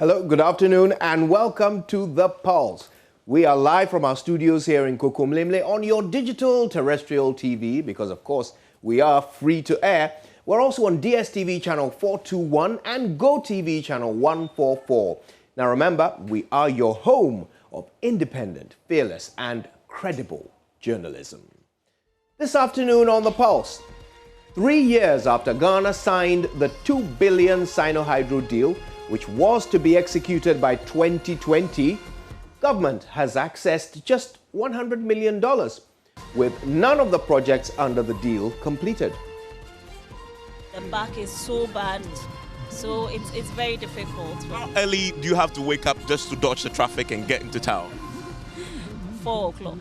Hello, good afternoon, and welcome to The Pulse. We are live from our studios here in Kokomlemle on your digital terrestrial TV, because of course we are free to air. We're also on DSTV channel 421 and GoTV channel 144. Now remember, we are your home of independent, fearless, and credible journalism. This afternoon on The Pulse, 3 years after Ghana signed the $2 billion Sinohydro deal, which was to be executed by 2020, government has accessed just $100 million, with none of the projects under the deal completed. The back is so bad, so it's very difficult. How early do you have to wake up just to dodge the traffic and get into town? 4 o'clock.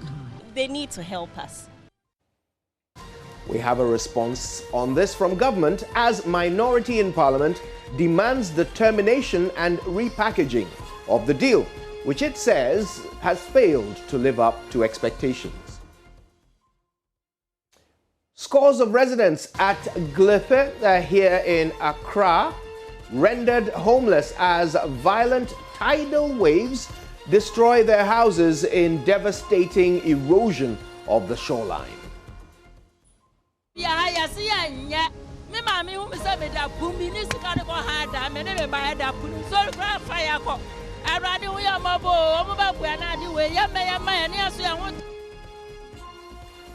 They need to help us. We have a response on this from government as minority in parliament demands the termination and repackaging of the deal, which it says has failed to live up to expectations. Scores of residents at Glefee here in Accra rendered homeless as violent tidal waves destroy their houses in devastating erosion of the shoreline.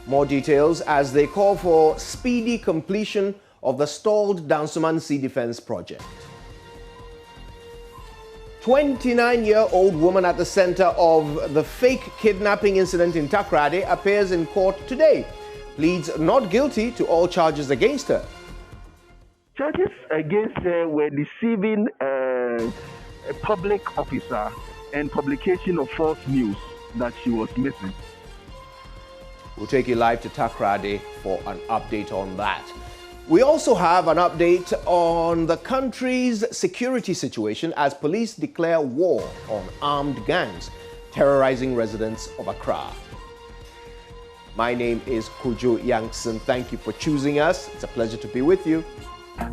More details as they call for speedy completion of the stalled Dansoman Sea Defense project. 29-year-old woman at the center of the fake kidnapping incident in Takoradi appears in court today, pleads not guilty to all charges against her. Charges against her were deceiving a public officer and publication of false news that she was missing. We'll take you live to Takoradi for an update on that. We also have an update on the country's security situation as police declare war on armed gangs terrorizing residents of Accra. My name is Kojo Yankson. Thank you for choosing us. It's a pleasure to be with you.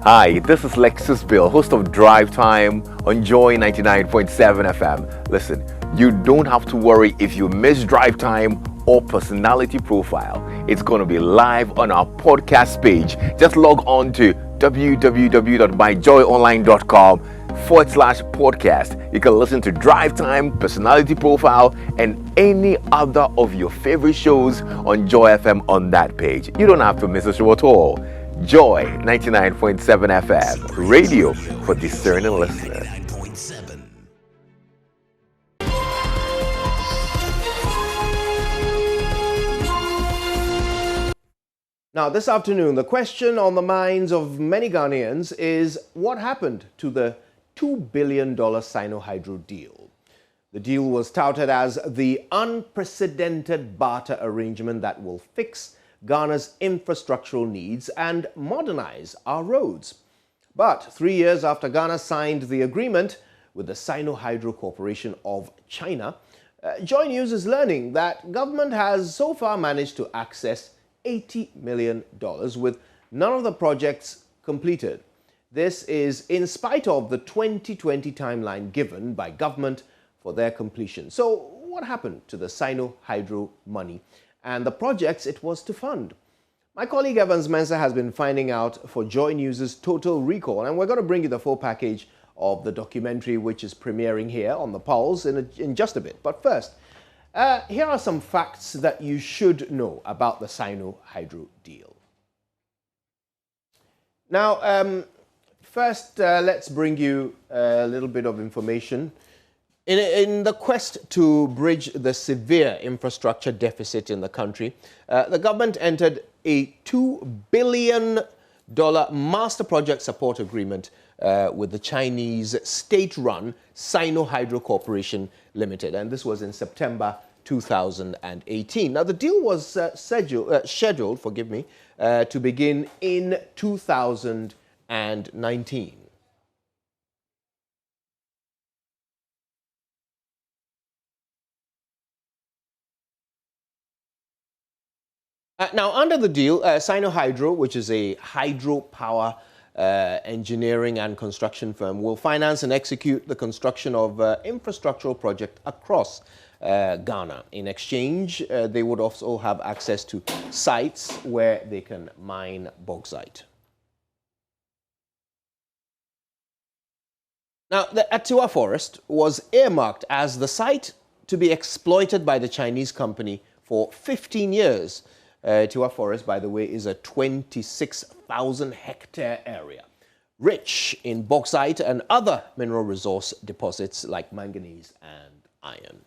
Hi, this is Lexus Bill, host of Drive Time on Joy 99.7 FM. Listen, you don't have to worry if you miss Drive Time or Personality Profile. It's going to be live on our podcast page. Just log on to www.myjoyonline.com/podcast. You can listen to Drive Time, Personality Profile, and any other of your favorite shows on Joy FM on that page. You don't have to miss a show at all. Joy 99.7 FM, radio for discerning listeners. Now, this afternoon, the question on the minds of many Ghanaians is what happened to the $2 billion Sinohydro deal? The deal was touted as the unprecedented barter arrangement that will fix Ghana's infrastructural needs and modernize our roads. But 3 years after Ghana signed the agreement with the Sinohydro Corporation of China, JoyNews is learning that government has so far managed to access $80 million with none of the projects completed. This is in spite of the 2020 timeline given by government for their completion. So what happened to the Sinohydro money and the projects it was to fund? My colleague Evans Mensah has been finding out for Joy News' Total Recall, and we're going to bring you the full package of the documentary which is premiering here on The Pulse in just a bit. But first, here are some facts that you should know about the Sinohydro deal. Now, first, let's bring you a little bit of information. In the quest to bridge the severe infrastructure deficit in the country, the government entered a $2 billion master project support agreement with the Chinese state-run Sinohydro Corporation Limited, and this was in September 2018. Now, the deal was scheduled, to begin in 2019. Now, under the deal, Sinohydro, which is a hydropower engineering and construction firm, will finance and execute the construction of infrastructural project across Ghana. In exchange, they would also have access to sites where they can mine bauxite. Now, the Atiwa Forest was earmarked as the site to be exploited by the Chinese company for 15 years. Atiwa Forest, by the way, is a 26,000 hectare area, rich in bauxite and other mineral resource deposits like manganese and iron.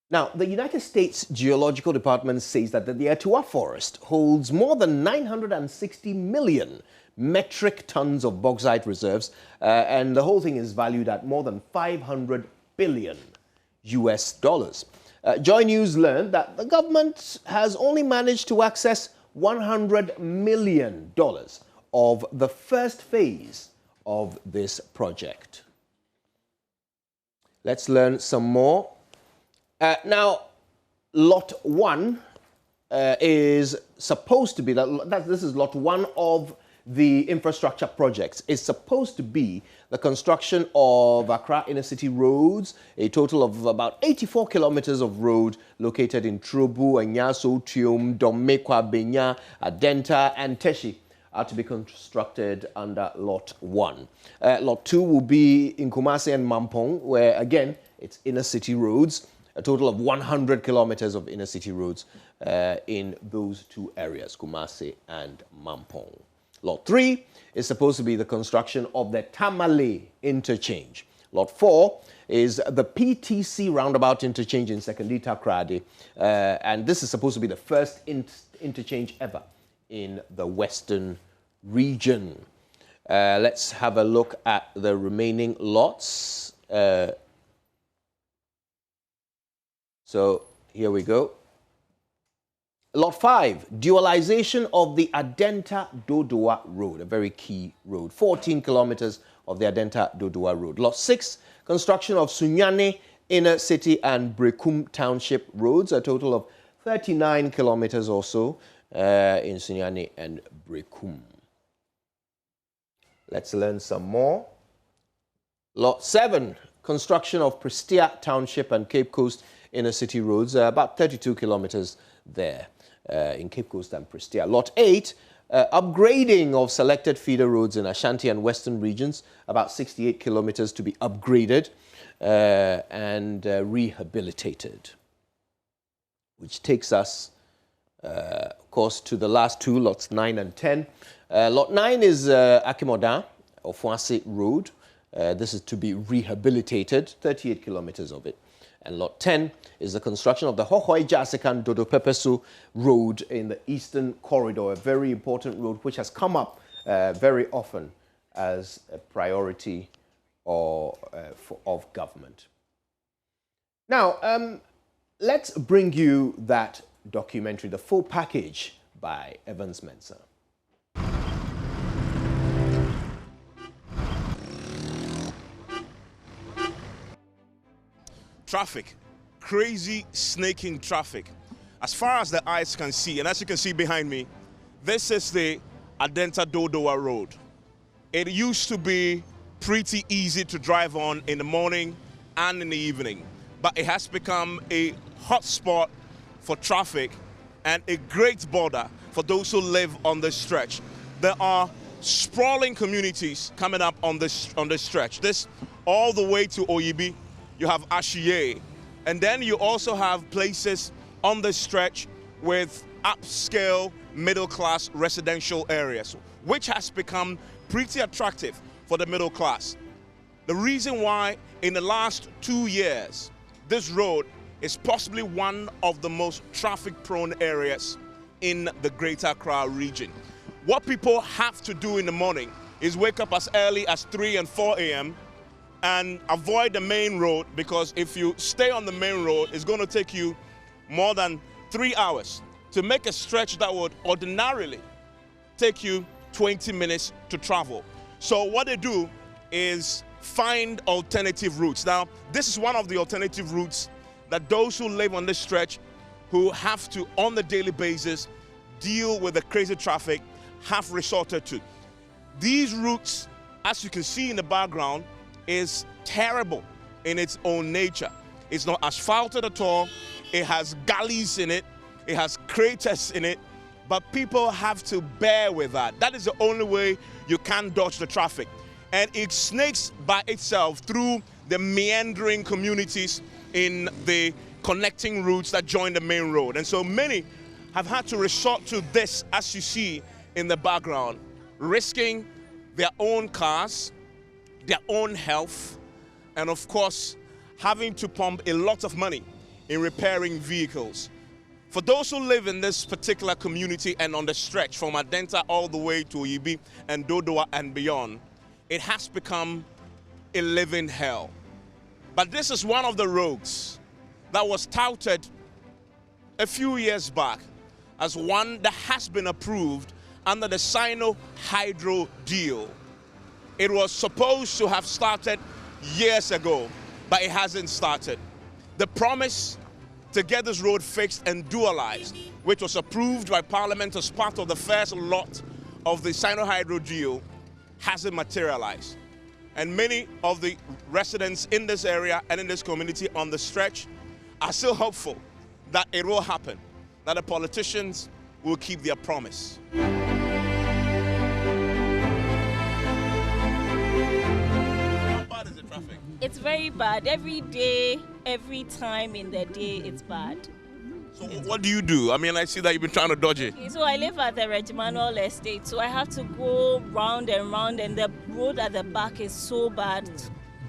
Now, the United States Geological Department says that the Atiwa Forest holds more than 960 million metric tons of bauxite reserves, and the whole thing is valued at more than $500 billion US. JoyNews learned that the government has only managed to access $100 million of the first phase of this project. Let's learn some more. Now, Lot 1 is supposed to be, this is Lot 1 of the infrastructure projects. Is supposed to be the construction of Accra inner city roads, a total of about 84 kilometers of road located in Trobu, Anyaso, Tium, Domekwa, Benya, Adenta, and Teshi are to be constructed under Lot 1. Lot 2 will be in Kumasi and Mampong, where again, it's inner city roads. A total of 100 kilometers of inner city roads in those two areas, Kumasi and Mampong. Lot 3 is supposed to be the construction of the Tamale interchange. Lot 4 is the PTC roundabout interchange in Sekondi Takoradi, and this is supposed to be the first interchange ever in the Western region. Let's have a look at the remaining lots. So here we go. Lot 5, dualization of the Adenta-Dodowa Road, a very key road. 14 kilometers of the Adenta-Dodowa Road. Lot 6, construction of Sunyani Inner City and Brekum Township roads, a total of 39 kilometers or so in Sunyani and Brekum. Let's learn some more. Lot 7, construction of Prestia Township and Cape Coast Inner City roads, about 32 kilometers there in Cape Coast and Prestia. Lot 8, upgrading of selected feeder roads in Ashanti and Western regions, about 68 kilometers to be upgraded and rehabilitated. Which takes us, of course, to the last two, lots 9 and 10. Lot 9 is Akimoda, or Fuasi Road. This is to be rehabilitated, 38 kilometers of it. And Lot 10 is the construction of the Hohoi Jasikan Dodo Pepesu Road in the Eastern Corridor, a very important road which has come up very often as a priority of government. Now, let's bring you that documentary, the full package by Evans Mensah. Traffic, crazy snaking traffic. As far as the eyes can see, and as you can see behind me, this is the Adenta-Dodowa Road. It used to be pretty easy to drive on in the morning and in the evening, but it has become a hotspot for traffic and a great border for those who live on this stretch. There are sprawling communities coming up on this stretch. This all the way to Oyibi. You have Ashiye, and then you also have places on the stretch with upscale middle-class residential areas, which has become pretty attractive for the middle class. The reason why in the last 2 years, this road is possibly one of the most traffic-prone areas in the Greater Accra region. What people have to do in the morning is wake up as early as 3 and 4 a.m. and avoid the main road, because if you stay on the main road, it's going to take you more than 3 hours to make a stretch that would ordinarily take you 20 minutes to travel. So what they do is find alternative routes. Now, this is one of the alternative routes that those who live on this stretch, who have to, on the daily basis, deal with the crazy traffic, have resorted to. These routes, as you can see in the background, is terrible in its own nature. It's not asphalted at all. It has gullies in it. It has craters in it. But people have to bear with that. That is the only way you can dodge the traffic. And it snakes by itself through the meandering communities in the connecting routes that join the main road. And so many have had to resort to this, as you see in the background, risking their own cars, their own health, and of course, having to pump a lot of money in repairing vehicles. For those who live in this particular community and on the stretch from Adenta all the way to Oyibi and Dodowa and beyond, it has become a living hell. But this is one of the roads that was touted a few years back as one that has been approved under the Sinohydro deal. It was supposed to have started years ago, but it hasn't started. The promise to get this road fixed and dualized, which was approved by Parliament as part of the first lot of the Sinohydro deal, hasn't materialized. And many of the residents in this area and in this community on the stretch are still hopeful that it will happen, that the politicians will keep their promise. How bad is the traffic? It's very bad. Every day, every time in the day, it's bad. So what do you do? I mean, I see that you've been trying to dodge it. Okay, so I live at the Regimental Estate, so I have to go round and round, and the road at the back is so bad.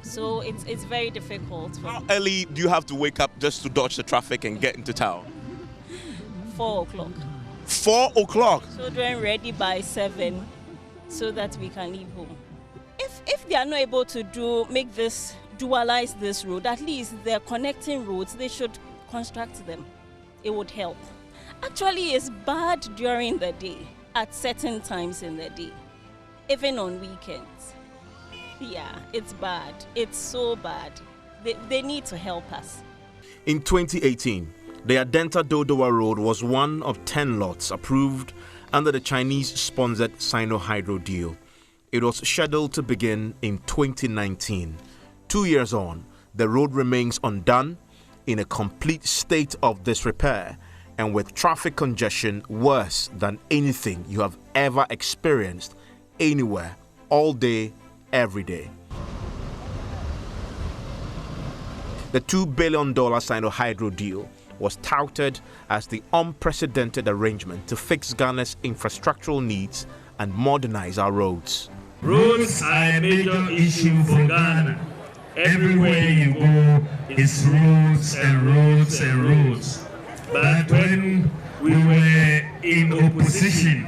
So it's very difficult. How early do you have to wake up just to dodge the traffic and get into town? 4 o'clock. 4 o'clock? Children ready by 7 so that we can leave home. If they are not able to dualize this road, at least the connecting roads, they should construct them. It would help. Actually, it's bad during the day, at certain times in the day, even on weekends. Yeah, it's bad. It's so bad. They need to help us. In 2018, the Adenta Dodowa Road was one of 10 lots approved under the Chinese-sponsored Sinohydro deal. It was scheduled to begin in 2019. 2 years on, the road remains undone, in a complete state of disrepair, and with traffic congestion worse than anything you have ever experienced anywhere, all day, every day. The $2 billion Sinohydro deal was touted as the unprecedented arrangement to fix Ghana's infrastructural needs and modernize our roads. Roads are a major issue for Ghana. Everywhere you go, it's roads and roads and roads. But when we were in opposition,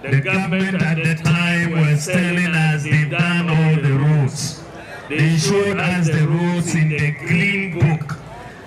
the government at the time was telling us they've done all the roads. They showed us the roads in the Green Book.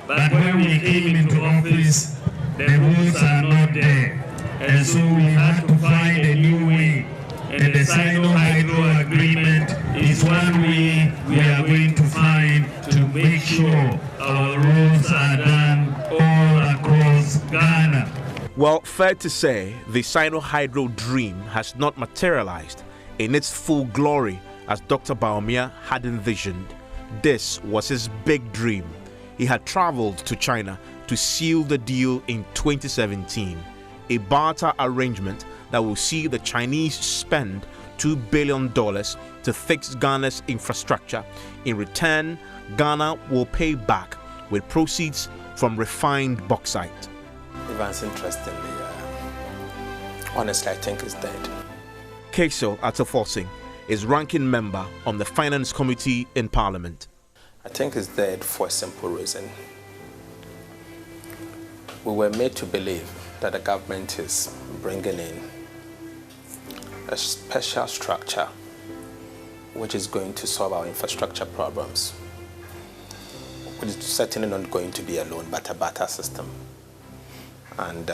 But when we came into office, the roads are not there. And so we had to find a new way. And the Sinohydro agreement is one way we are going to find to make sure our roads are done all across Ghana. Well, fair to say, the Sinohydro dream has not materialized in its full glory as Dr. Baumia had envisioned. This was his big dream. He had traveled to China to seal the deal in 2017, a barter arrangement that will see the Chinese spend $2 billion to fix Ghana's infrastructure. In return, Ghana will pay back with proceeds from refined bauxite. Evans, interestingly, honestly, I think is dead. Kaisel Atofosing is ranking member on the Finance Committee in Parliament. I think it's dead for a simple reason. We were made to believe that the government is bringing in a special structure which is going to solve our infrastructure problems. Which is certainly not going to be alone, but a barter system. And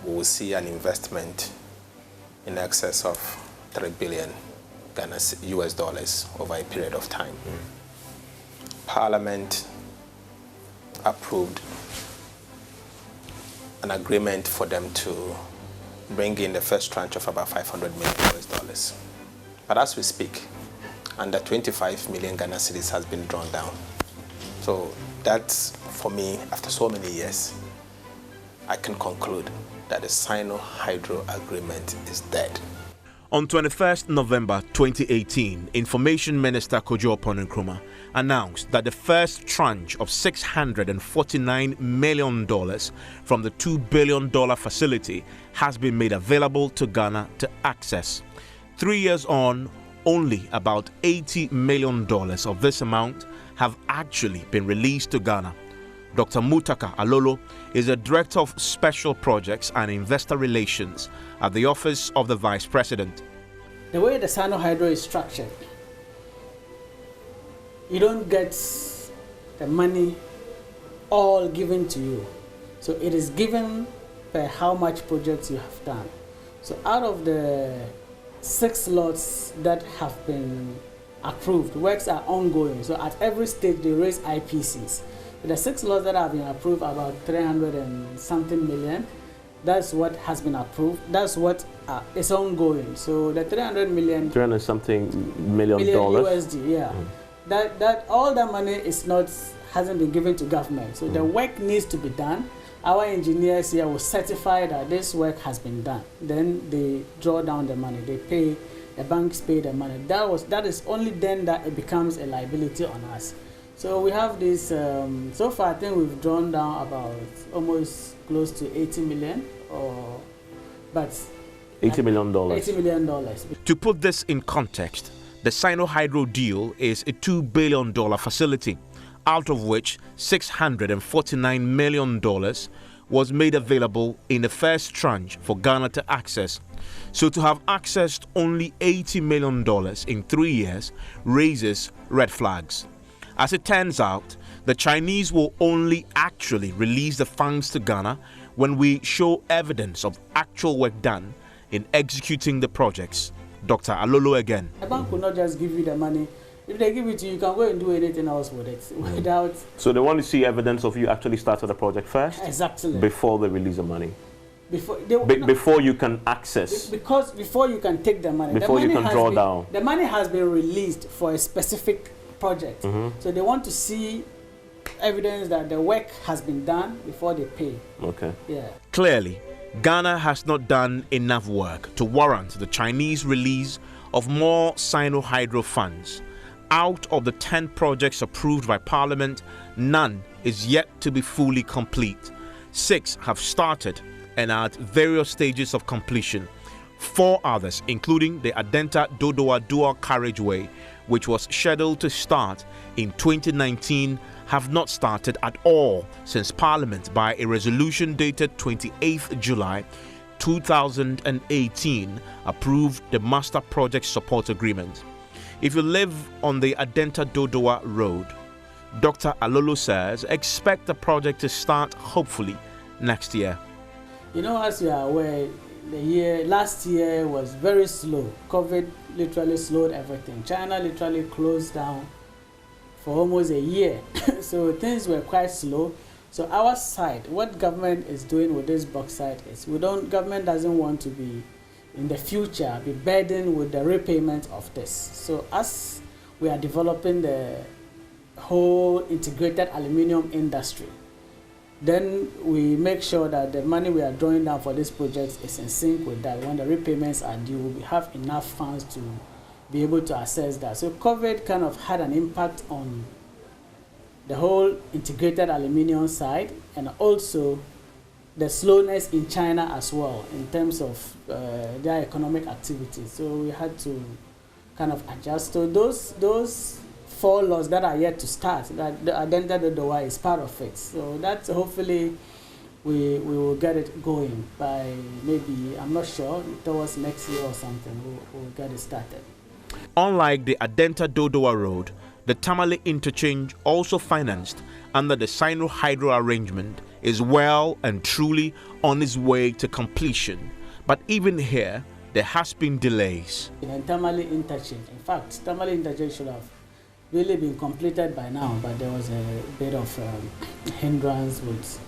we will see an investment in excess of $3 billion US dollars over a period of time. Parliament approved an agreement for them to bring in the first tranche of about $500 million. But as we speak, under 25 million Ghana cedis has been drawn down. So that's, for me, after so many years, I can conclude that the Sinohydro agreement is dead. On 21st November 2018, Information Minister Kojo Nkrumah announced that the first tranche of $649 million from the $2 billion facility has been made available to Ghana to access. 3 years on, only about $80 million of this amount have actually been released to Ghana. Dr. Mutaka Alolo is the Director of Special Projects and Investor Relations at the Office of the Vice President. The way the Sinohydro is structured, you don't get the money all given to you. So it is given by how much projects you have done. So out of the 6 lots that have been approved, works are ongoing. So at every stage they raise IPCs. The 6 lots that have been approved, about 300 and something million, that's what has been approved. That's what is ongoing. So the 300 million, 300 something million USD, yeah. That all that money hasn't been given to government. So the work needs to be done. Our engineers here will certify that this work has been done. Then they draw down the money. They pay, the banks pay the money. That is only then that it becomes a liability on us. So we have this, so far I think we've drawn down about almost close to 80 million, but $80 million. $80 million. To put this in context, the Sinohydro deal is a $2 billion facility, out of which $649 million was made available in the first tranche for Ghana to access. So to have accessed only $80 million in 3 years raises red flags. As it turns out, the Chinese will only actually release the funds to Ghana when we show evidence of actual work done in executing the projects. Dr. Alolo again. The bank will not just give you the money. If they give it to you, you can go and do anything else with it without... So they want to see evidence of you actually started the project first? Exactly. Before they release the money? Before you can access? Because before you can take the money. Before you can draw down? The money has been released for a specific project. So they want to see evidence that the work has been done before they pay. Okay. Yeah. Clearly, Ghana has not done enough work to warrant the Chinese release of more Sinohydro funds. Out of the 10 projects approved by Parliament, none is yet to be fully complete. 6 have started and are at various stages of completion. 4 others, including the Adenta Dodowa Dual Carriageway, which was scheduled to start in 2019, have not started at all since Parliament, by a resolution dated 28th July 2018, approved the Master Project Support Agreement. If you live on the Adenta Dodowa Road, Dr. Alolo says expect the project to start hopefully next year. You know, as you are aware, last year was very slow. COVID literally slowed everything. China literally closed down for almost a year. So things were quite slow. So our side, what government is doing with this bauxite is government doesn't want to be in the future be burdened with the repayment of this. So as we are developing the whole integrated aluminium industry, then we make sure that the money we are drawing down for this project is in sync with that. When the repayments are due, we have enough funds to be able to assess that. So COVID kind of had an impact on the whole integrated aluminium side, and also the slowness in China as well in terms of their economic activities. So we had to kind of adjust. So those 4 laws that are yet to start, that the Adenta Dodowa is part of it. So that's hopefully we will get it going by maybe, I'm not sure, towards next year or something, we'll get it started. Unlike the Adenta Dodowa Road, the Tamale interchange, also financed under the Sinohydro arrangement, is well and truly on its way to completion. But even here, there has been delays. In Tamale interchange, in fact, Tamale interchange should have really been completed by now, but there was a bit of hindrance with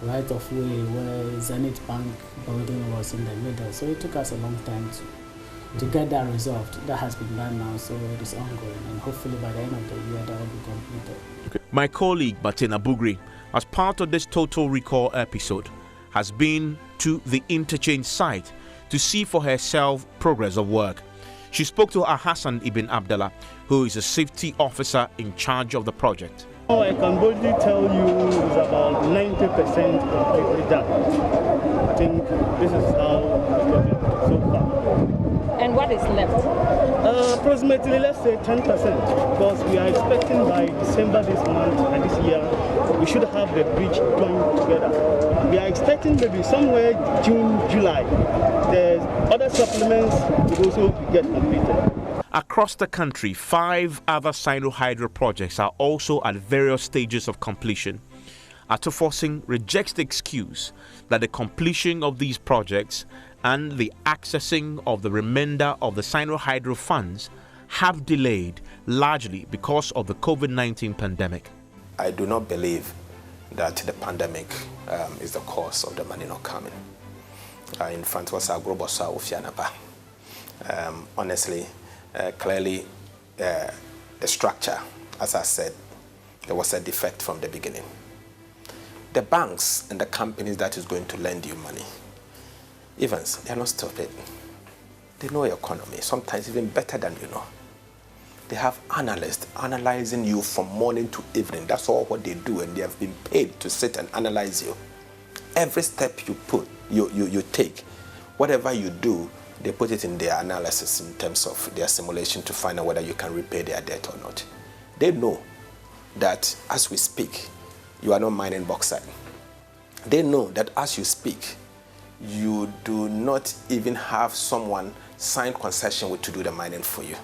right of way where Zenith Bank building was in the middle. So it took us a long time to get that resolved. That has been done now, so it is ongoing, and hopefully by the end of the year that will be completed. Okay. My colleague Batina Bugri, as part of this Total Recall episode, has been to the interchange site to see for herself progress of work. She spoke to Hassan Ibn Abdallah, who is a safety officer in charge of the project. I can boldly tell you it's about 90% completely done. I think this is how it's going so far. And what is left? Approximately, let's say 10%, because we are expecting by December this month and this year, we should have the bridge joined together. We are expecting maybe somewhere June, July. The other supplements will also get completed. Across the country, 5 other Sinohydro projects are also at various stages of completion. Atoforcing rejects the excuse that the completion of these projects and the accessing of the remainder of the Sinohydro funds have delayed largely because of the COVID-19 pandemic. I do not believe that the pandemic is the cause of the money not coming. In front was our global honestly, clearly, the structure, as I said, there was a defect from the beginning. The banks and the companies that is going to lend you money, Evans, they are not stupid. They know your economy, sometimes even better than you know. They have analysts analyzing you from morning to evening. That's all what they do, and they have been paid to sit and analyze you. Every step you put, you take, whatever you do, they put it in their analysis in terms of their simulation to find out whether you can repay their debt or not. They know that as we speak, you are not mining bauxite. They know that as you speak, you do not even have someone sign concession with to do the mining for you.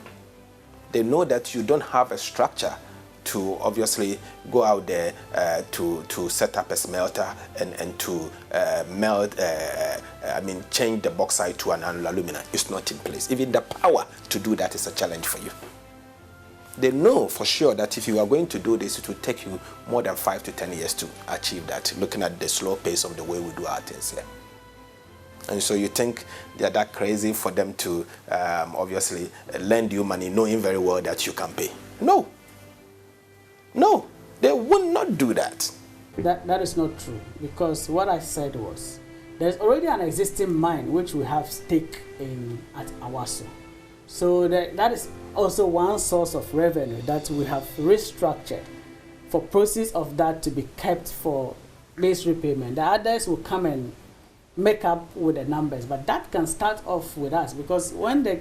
They know that you don't have a structure to obviously go out there to set up a smelter and to change the bauxite to an alumina. It's not in place. Even the power to do that is a challenge for you. They know for sure that if you are going to do this, it will take you more than 5 to 10 years to achieve that, looking at the slow pace of the way we do our things here. And so you think they're that crazy for them to obviously lend you money knowing very well that you can pay? No. No, they will not do that. That is not true, because what I said was, there's already an existing mine which we have stake in at Awaso. So that is also one source of revenue that we have restructured for process of that to be kept for base repayment. The others will come and make up with the numbers, but that can start off with us, because when the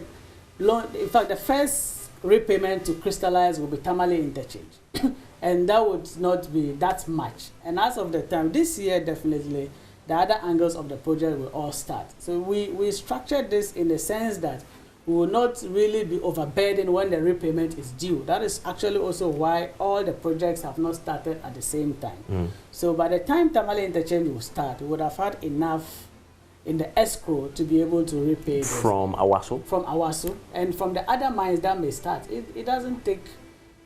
loan, in fact, the first repayment to crystallize will be Tamale interchange. And that would not be that much. And as of the time, this year definitely, the other angles of the project will all start. So we structured this in the sense that we will not really be overburdened when the repayment is due. That is actually also why all the projects have not started at the same time. So by the time Tamale interchange will start, we would have had enough in the escrow to be able to repay this. From Awaso? From Awaso. And from the other mines that may start. It doesn't take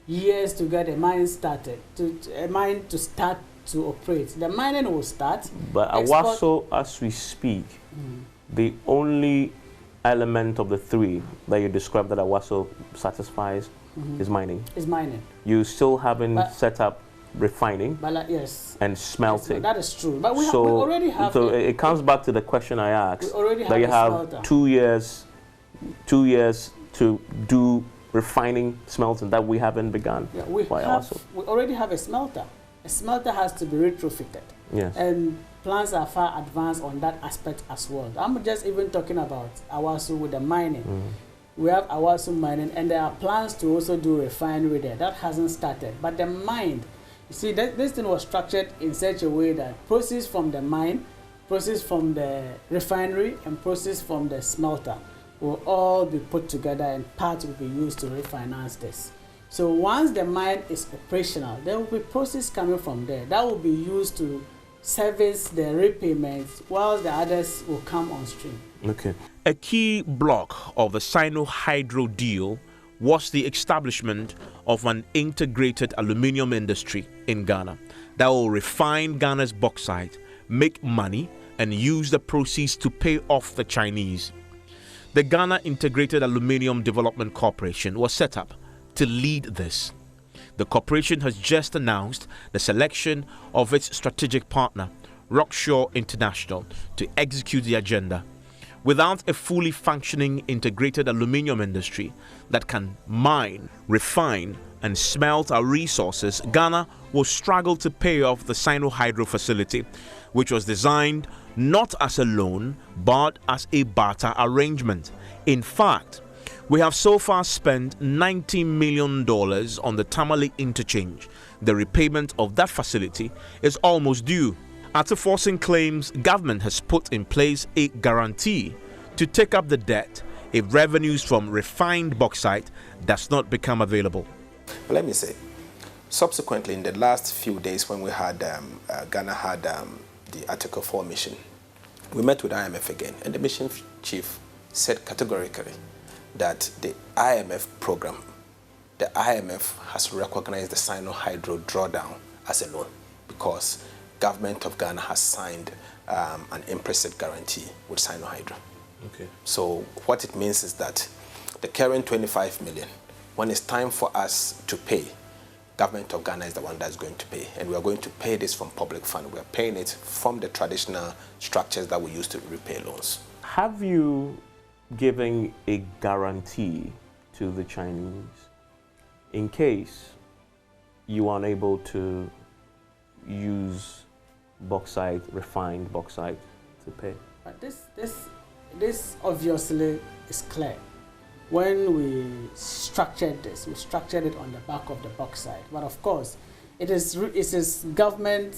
years to get a mine started, a mine to start to operate. The mining will start. But Awaso, as we speak, the only element of the 3 that you described that Awaso satisfies is mining. Is mining. You still haven't set up refining yes. and smelting. Yes, that is true. But we already have. So it comes back to the question I asked. We already have that you have smelter. 2 years to do refining, smelting that we haven't begun. Yeah, we already have a smelter. A smelter has to be retrofitted. Yes. And plans are far advanced on that aspect as well. I'm just even talking about Awaso with the mining. We have Awaso mining, and there are plans to also do refinery there. That hasn't started. But the mine, you see, this thing was structured in such a way that process from the mine, process from the refinery, and process from the smelter will all be put together, and parts will be used to refinance this. So once the mine is operational, there will be process coming from there that will be used to service the repayments, while the others will come on stream. Okay. A key block of the Sinohydro deal was the establishment of an integrated aluminium industry in Ghana that will refine Ghana's bauxite, make money and use the proceeds to pay off the Chinese. The Ghana Integrated Aluminium Development Corporation was set up to lead this. The corporation has just announced the selection of its strategic partner, Rockshore International, to execute the agenda. Without a fully functioning integrated aluminium industry that can mine, refine, and smelt our resources, Ghana will struggle to pay off the Sinohydro facility, which was designed not as a loan but as a barter arrangement. In fact, we have so far spent $90 million on the Tamale interchange. The repayment of that facility is almost due. After forcing claims, government has put in place a guarantee to take up the debt if revenues from refined bauxite does not become available. But let me say, subsequently, in the last few days when we had Ghana had the Article 4 mission, we met with IMF again, and the mission chief said categorically that the IMF program, the IMF has recognized the Sinohydro drawdown as a loan because government of Ghana has signed an implicit guarantee with Sinohydro. Okay. So what it means is that the current 25 million, when it's time for us to pay, government of Ghana is the one that's going to pay, and we are going to pay this from public fund. We are paying it from the traditional structures that we use to repay loans. Have you given a guarantee to the Chinese in case you are unable to use bauxite, refined bauxite, to pay? But this obviously is clear. When we structured this, we structured it on the back of the bauxite. But of course, it is government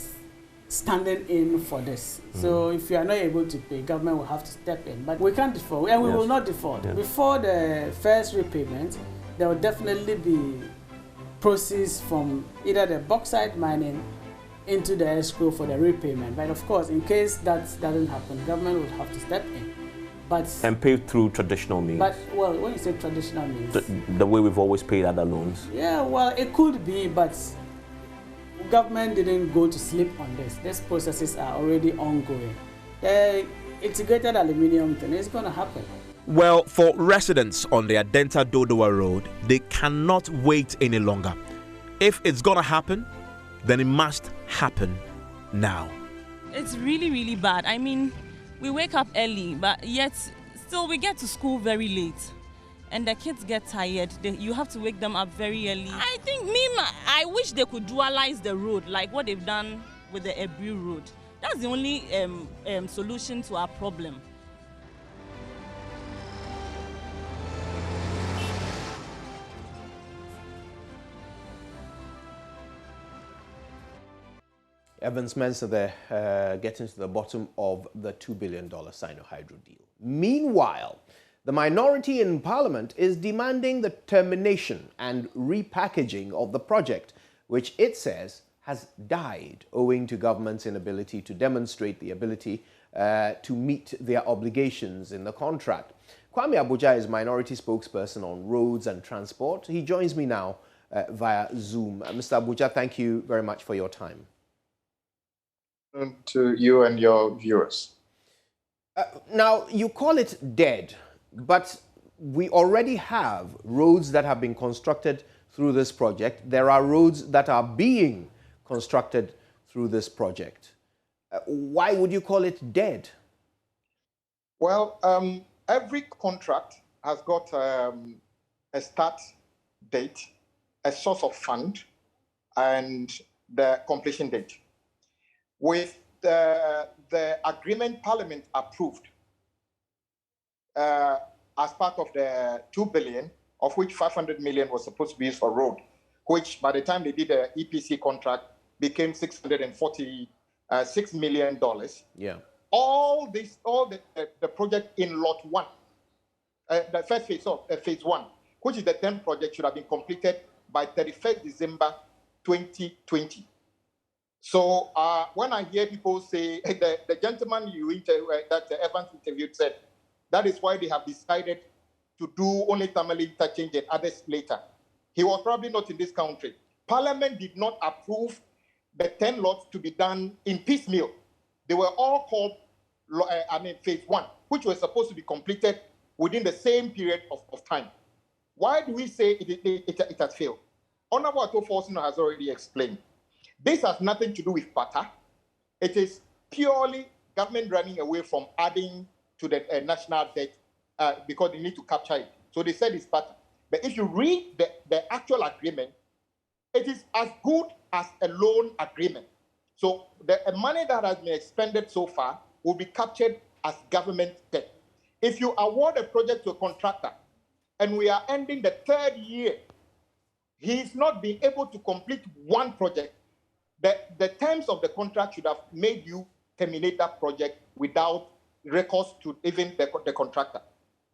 standing in for this. So if you are not able to pay, government will have to step in. But we can't default, and we will not default. Before the first repayment, there will definitely be proceeds from either the bauxite mining into the escrow for the repayment. But of course, in case that doesn't happen, government will have to step in. And pay through traditional means. But, well, when you say traditional means... The way we've always paid other loans. Yeah, well, it could be, but government didn't go to sleep on this. These processes are already ongoing. The integrated aluminium thing is going to happen. Well, for residents on the Adenta Dodowa Road, they cannot wait any longer. If it's going to happen, then it must happen now. It's really, really bad. I mean, we wake up early, but yet still we get to school very late. And the kids get tired. You have to wake them up very early. I think I wish they could dualize the road like what they've done with the Ebru road. That's the only solution to our problem. Evans Mensah there, getting to the bottom of the $2 billion Sinohydro deal. Meanwhile, the minority in Parliament is demanding the termination and repackaging of the project, which it says has died owing to government's inability to demonstrate the ability to meet their obligations in the contract. Kwame Abuja is minority spokesperson on roads and transport. He joins me now via Zoom. Mr. Abuja, thank you very much for your time. To you and your viewers. Now, you call it dead, but we already have roads that have been constructed through this project. There are roads that are being constructed through this project. Why would you call it dead? Well, every contract has got a start date, a source of fund, and the completion date. With the agreement Parliament approved as part of the 2 billion, of which 500 million was supposed to be used for road, which by the time they did the EPC contract became $646 million. Yeah. All the project in lot 1, the first phase of phase 1, which is the 10 project, should have been completed by 31st December 2020. So when I hear people say, the gentleman that Evans interviewed said, that is why they have decided to do only Tamale interchange and others later. He was probably not in this country. Parliament did not approve the 10 lots to be done in piecemeal. they were all called, phase 1, which was supposed to be completed within the same period of time. Why do we say it has failed? Honorable Atofo has already explained. This has nothing to do with PATA. It is purely government running away from adding to the national debt because they need to capture it. So they said it's PATA. But if you read the actual agreement, it is as good as a loan agreement. So the money that has been expended so far will be captured as government debt. If you award a project to a contractor and we are ending the 3rd year, he's not being able to complete one project, the terms of the contract should have made you terminate that project without recourse to even the contractor.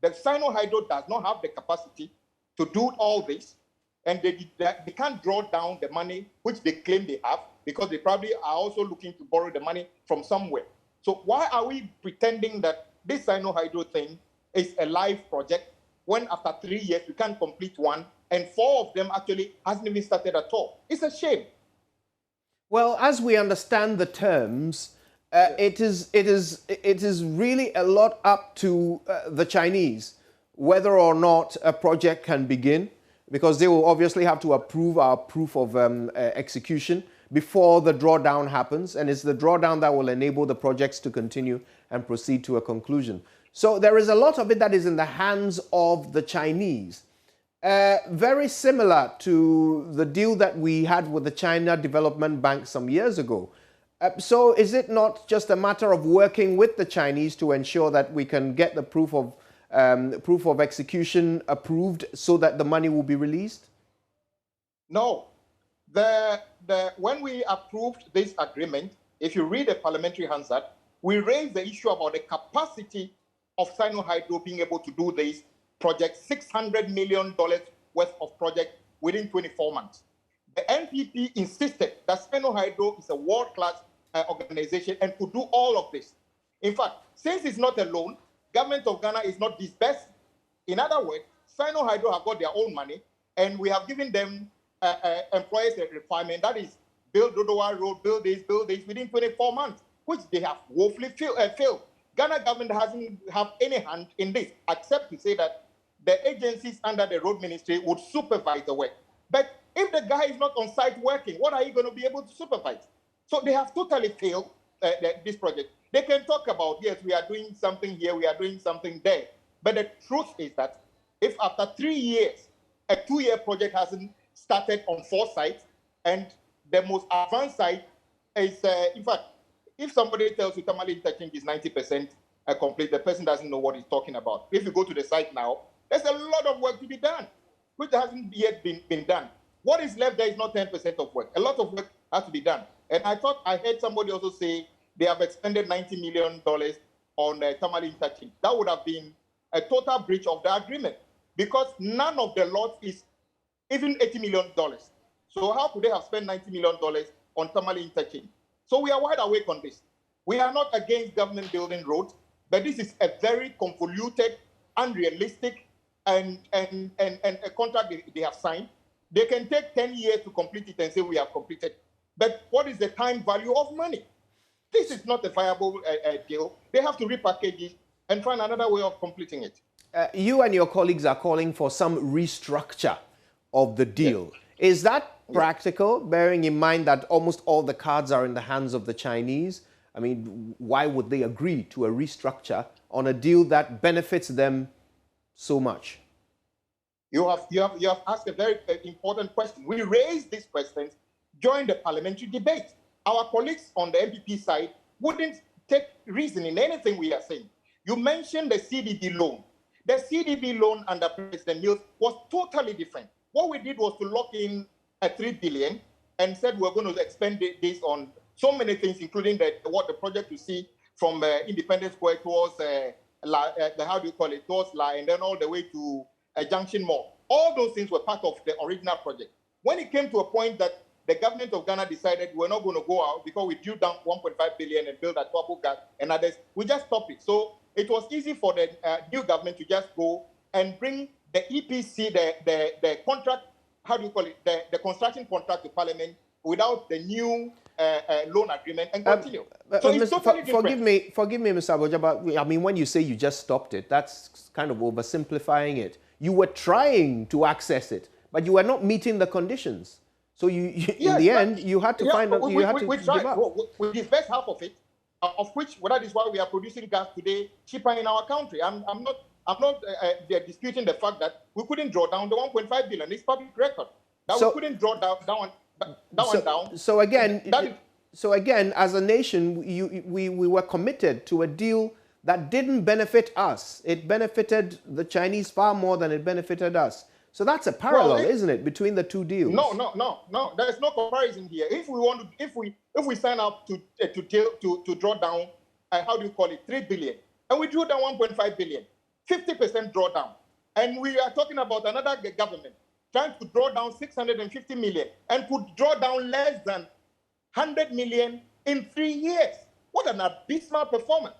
The Sinohydro does not have the capacity to do all this, and they can't draw down the money which they claim they have, because they probably are also looking to borrow the money from somewhere. So why are we pretending that this Sinohydro thing is a live project when after 3 years we can't complete one, and 4 of them actually hasn't even started at all? It's a shame. Well, as we understand the terms, it is really a lot up to the Chinese whether or not a project can begin, because they will obviously have to approve our proof of execution before the drawdown happens, and it's the drawdown that will enable the projects to continue and proceed to a conclusion. So there is a lot of it that is in the hands of the Chinese. Very similar to the deal that we had with the China Development Bank some years ago. So is it not just a matter of working with the Chinese to ensure that we can get the proof of execution approved so that the money will be released? No. When we approved this agreement, if you read the parliamentary Hansard, we raised the issue about the capacity of Sinohydro being able to do this project, $600 million worth of project within 24 months. The NPP insisted that Sinohydro is a world-class organization and could do all of this. In fact, since it's not a loan, government of Ghana is not disbursed. In other words, Sinohydro have got their own money, and we have given them employers a requirement, that is, build Dodowa Road, build this within 24 months, which they have woefully failed. Ghana government doesn't have any hand in this, except to say that the agencies under the road ministry would supervise the work. But if the guy is not on site working, what are you going to be able to supervise? So they have totally failed this project. They can talk about, yes, we are doing something here, we are doing something there. But the truth is that if after 3 years, a 2-year project hasn't started on 4 sites, and the most advanced site is, in fact, if somebody tells you Tamale interchange is 90% complete, the person doesn't know what he's talking about. If you go to the site now, there's a lot of work to be done, which hasn't yet been done. What is left there is not 10% of work. A lot of work has to be done. And I heard somebody also say they have expended $90 million on Tamale interchange. That would have been a total breach of the agreement, because none of the lots is even $80 million. So how could they have spent $90 million on Tamale interchange? So we are wide awake on this. We are not against government building roads, but this is a very convoluted, unrealistic, and a contract they have signed. They can take 10 years to complete it and say we have completed. But what is the time value of money? This is not a viable deal. They have to repackage it and find another way of completing it. You and your colleagues are calling for some restructure of the deal. Yes. Is that practical, bearing in mind that almost all the cards are in the hands of the Chinese? I mean, why would they agree to a restructure on a deal that benefits them so much? You have asked a very important question. We raised these questions during the parliamentary debate. Our colleagues on the MPP side wouldn't take reason in anything we are saying. You mentioned the CDB loan. The CDB loan under President Mills was totally different. What we did was to lock in a $3 billion and said we're going to expend this on so many things, including the project you see from Independence Square towards towards La, and then all the way to Junction Mall. All those things were part of the original project. When it came to a point that the government of Ghana decided we're not going to go out because we drew down $1.5 billion and build a Twabu gas and others, we just stopped it. So it was easy for the new government to just go and bring the EPC, the contract, the construction contract to Parliament without the new loan agreement and continue. So it's totally different. Forgive me, Mr. Aboja, but I mean, when you say you just stopped it, that's kind of oversimplifying it. You were trying to access it, but you were not meeting the conditions. So in the end, you had to find out. You had to give up. We disbursed half of it, of which that is why we are producing gas today cheaper in our country. I'm not disputing the fact that we couldn't draw down the 1.5 billion. It's public record that we couldn't draw down. So again, as a nation, we were committed to a deal that didn't benefit us. It benefited the Chinese far more than it benefited us. So that's a parallel, isn't it, between the two deals? No. There's no comparison here. If we sign up to draw down, how do you call it, 3 billion, and we drew down 1.5 billion, 50% drawdown, and we are talking about another government trying to draw down 650 million and could draw down less than 100 million in 3 years. What an abysmal performance!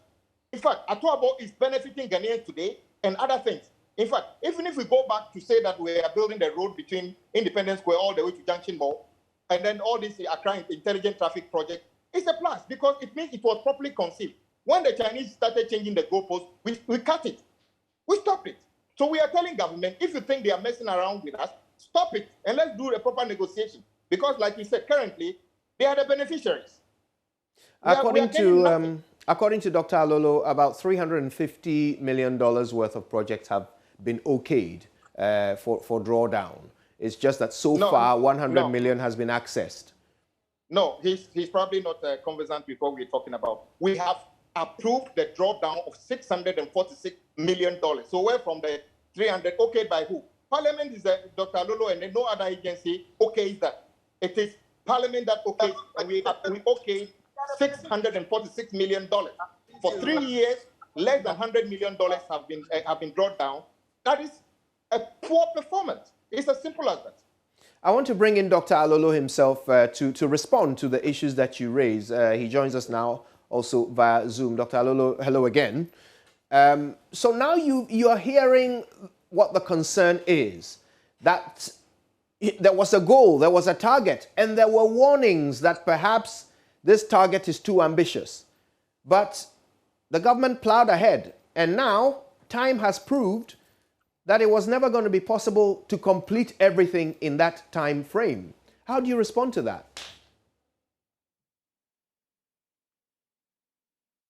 In fact, Atuabo is benefiting Ghanaians today and other things. In fact, even if we go back to say that we are building the road between Independence Square all the way to Junction Mall, and then all this Accra Intelligent Traffic Project, it's a plus because it means it was properly conceived. When the Chinese started changing the goalposts, we cut it. We stopped it. So we are telling government, if you think they are messing around with us, stop it and let's do a proper negotiation. Because like you said, currently, they are the beneficiaries. According to Dr. Alolo, about $350 million worth of projects have been okayed for drawdown. It's just that so far 100 million has been accessed. No, he's probably not conversant with what we're talking about. We have approved the drawdown of $646 million. So where from the 300, okayed by who? Parliament is Dr. Alolo and no other agency okays that. It is Parliament that okays, and we okayed $646 million. For 3 years, less than $100 million have been brought down. That is a poor performance. It's as simple as that. I want to bring in Dr. Alolo himself to respond to the issues that you raise. He joins us now also via Zoom. Dr. Alolo, hello again. So now you are hearing what the concern is, that there was a goal, there was a target, and there were warnings that perhaps this target is too ambitious. But the government plowed ahead, and now time has proved that it was never going to be possible to complete everything in that time frame. How do you respond to that?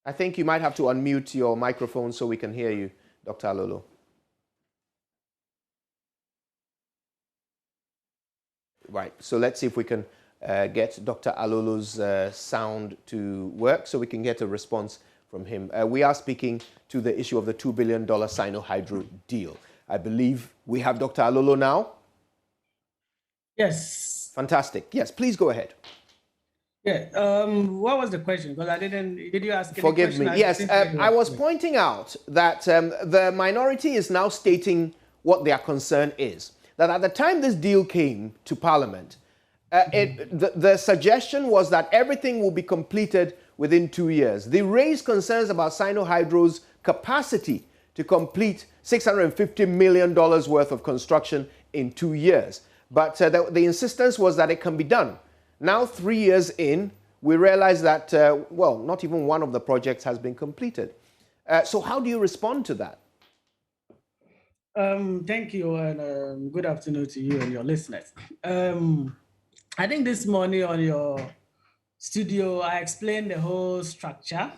I think you might have to unmute your microphone so we can hear you, Dr. Alolo. Right, so let's see if we can get Dr. Alolo's sound to work so we can get a response from him. We are speaking to the issue of the $2 billion Sinohydro deal. I believe we have Dr. Alolo now. Yes. Fantastic. Yes, please go ahead. Yeah. What was the question? Because I didn't. Did you ask? Forgive me. Yes, I was pointing out that the minority is now stating what their concern is. That at the time this deal came to Parliament, the suggestion was that everything will be completed within 2 years. They raised concerns about Sinohydro's capacity to complete $650 million worth of construction in 2 years. But the insistence was that it can be done. Now, 3 years in, we realize that, well, not even one of the projects has been completed. So how do you respond to that? Thank you, and good afternoon to you and your listeners. I think this morning on your studio, I explained the whole structure,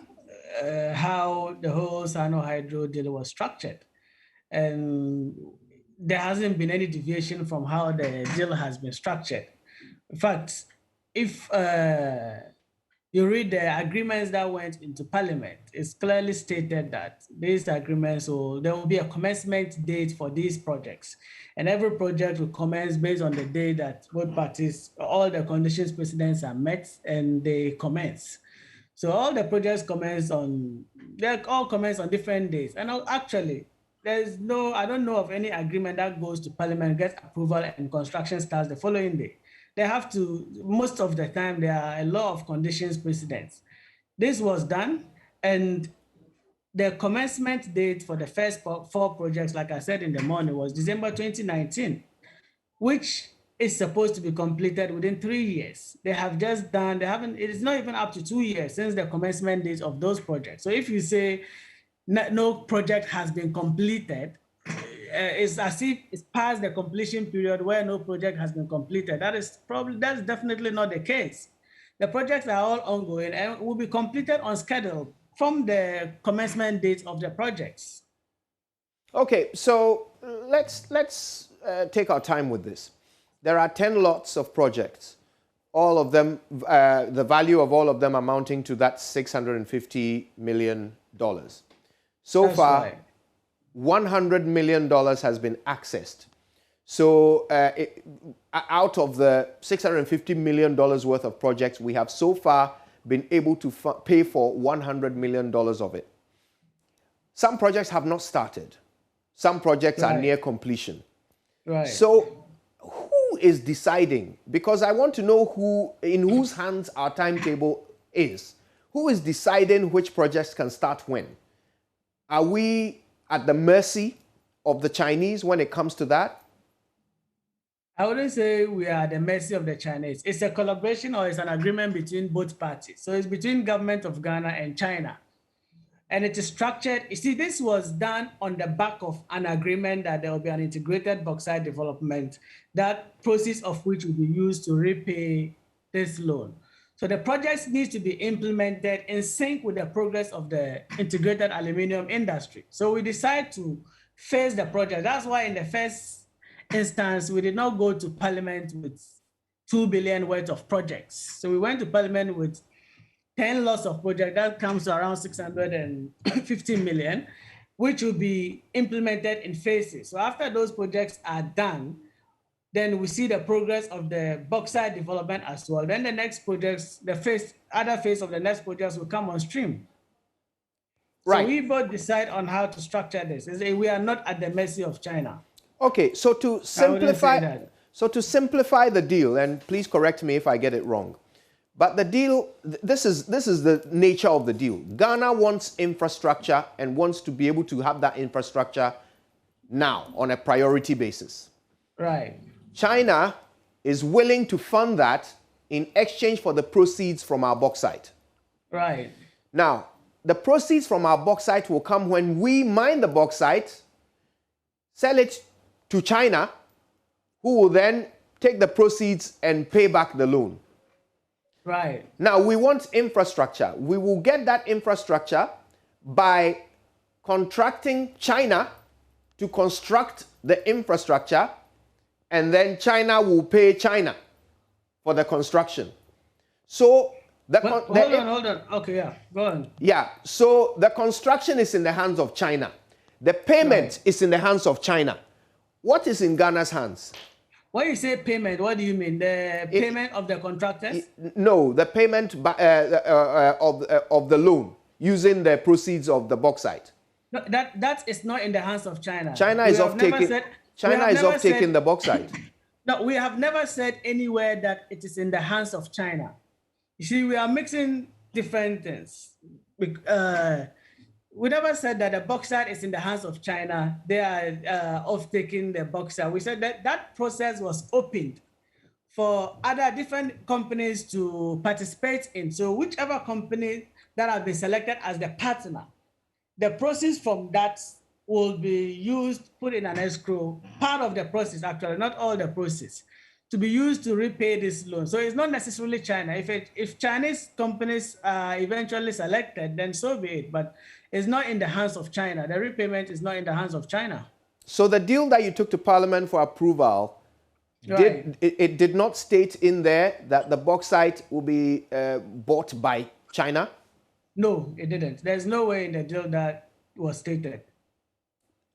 how the whole Sinohydro deal was structured. And there hasn't been any deviation from how the deal has been structured. In fact, if you read the agreements that went into Parliament, it's clearly stated that these agreements there will be a commencement date for these projects. And every project will commence based on the day that both parties, all the conditions precedents are met and they commence. So all the projects they all commence on different days. And actually, I don't know of any agreement that goes to Parliament, gets approval, and construction starts the following day. They have to, most of the time, there are a lot of conditions precedents. This was done, and the commencement date for the first 4 projects, like I said in the morning, was December 2019, which is supposed to be completed within 3 years. They have just done, it is not even up to 2 years since the commencement date of those projects. So if you say no project has been completed, it's as if it's past the completion period where no project has been completed. That's definitely not the case. The projects are all ongoing and will be completed on schedule from the commencement date of the projects. Okay, so let's take our time with this. There are 10 lots of projects, all of them, the value of all of them amounting to that $650 million. So That's far, right. $100 million has been accessed. So out of the $650 million worth of projects, we have so far been able to pay for $100 million of it. Some projects have not started. Some projects are near completion. Right. So who is deciding? Because I want to know in whose hands our timetable is. Who is deciding which projects can start when? Are we at the mercy of the Chinese when it comes to that? I wouldn't say we are at the mercy of the Chinese. It's a collaboration or it's an agreement between both parties. So it's between government of Ghana and China. And it is structured. You see, this was done on the back of an agreement that there will be an integrated bauxite development, that proceeds of which will be used to repay this loan. So the projects need to be implemented in sync with the progress of the integrated aluminum industry. So we decide to phase the project. That's why in the first instance, we did not go to Parliament with 2 billion worth of projects. So we went to Parliament with 10 lots of projects. That comes to around 650 million, which will be implemented in phases. So after those projects are done, then we see the progress of the bauxite development as well. Then the next projects, other phase of the next projects will come on stream. Right. So we both decide on how to structure this. We are not at the mercy of China. Okay, so to simplify the deal, and please correct me if I get it wrong, but the deal, this is the nature of the deal. Ghana wants infrastructure and wants to be able to have that infrastructure now on a priority basis. Right. China is willing to fund that in exchange for the proceeds from our bauxite. Right. Now, the proceeds from our bauxite will come when we mine the bauxite, sell it to China, who will then take the proceeds and pay back the loan. Right. Now, we want infrastructure. We will get that infrastructure by contracting China to construct the infrastructure, and then China will pay China for the construction. So, hold on. Okay, yeah, go on. Yeah, so the construction is in the hands of China. The payment is in the hands of China. What is in Ghana's hands? When you say payment, what do you mean? The payment of the contractors? No, the payment of the loan using the proceeds of the bauxite. No, that is not in the hands of China. China is off taking the bauxite. No, we have never said anywhere that it is in the hands of China. You see, we are mixing different things. We never said that the bauxite is in the hands of China. They are off-taking the bauxite. We said that that process was opened for other different companies to participate in. So whichever company that has been selected as the partner, the process from that will be used, put in an escrow, part of the process actually, not all the process, to be used to repay this loan. So it's not necessarily China. If Chinese companies are eventually selected, then so be it. But it's not in the hands of China. The repayment is not in the hands of China. So the deal that you took to Parliament for approval, it did not state in there that the bauxite will be bought by China? No, it didn't. There's no way in the deal that was stated.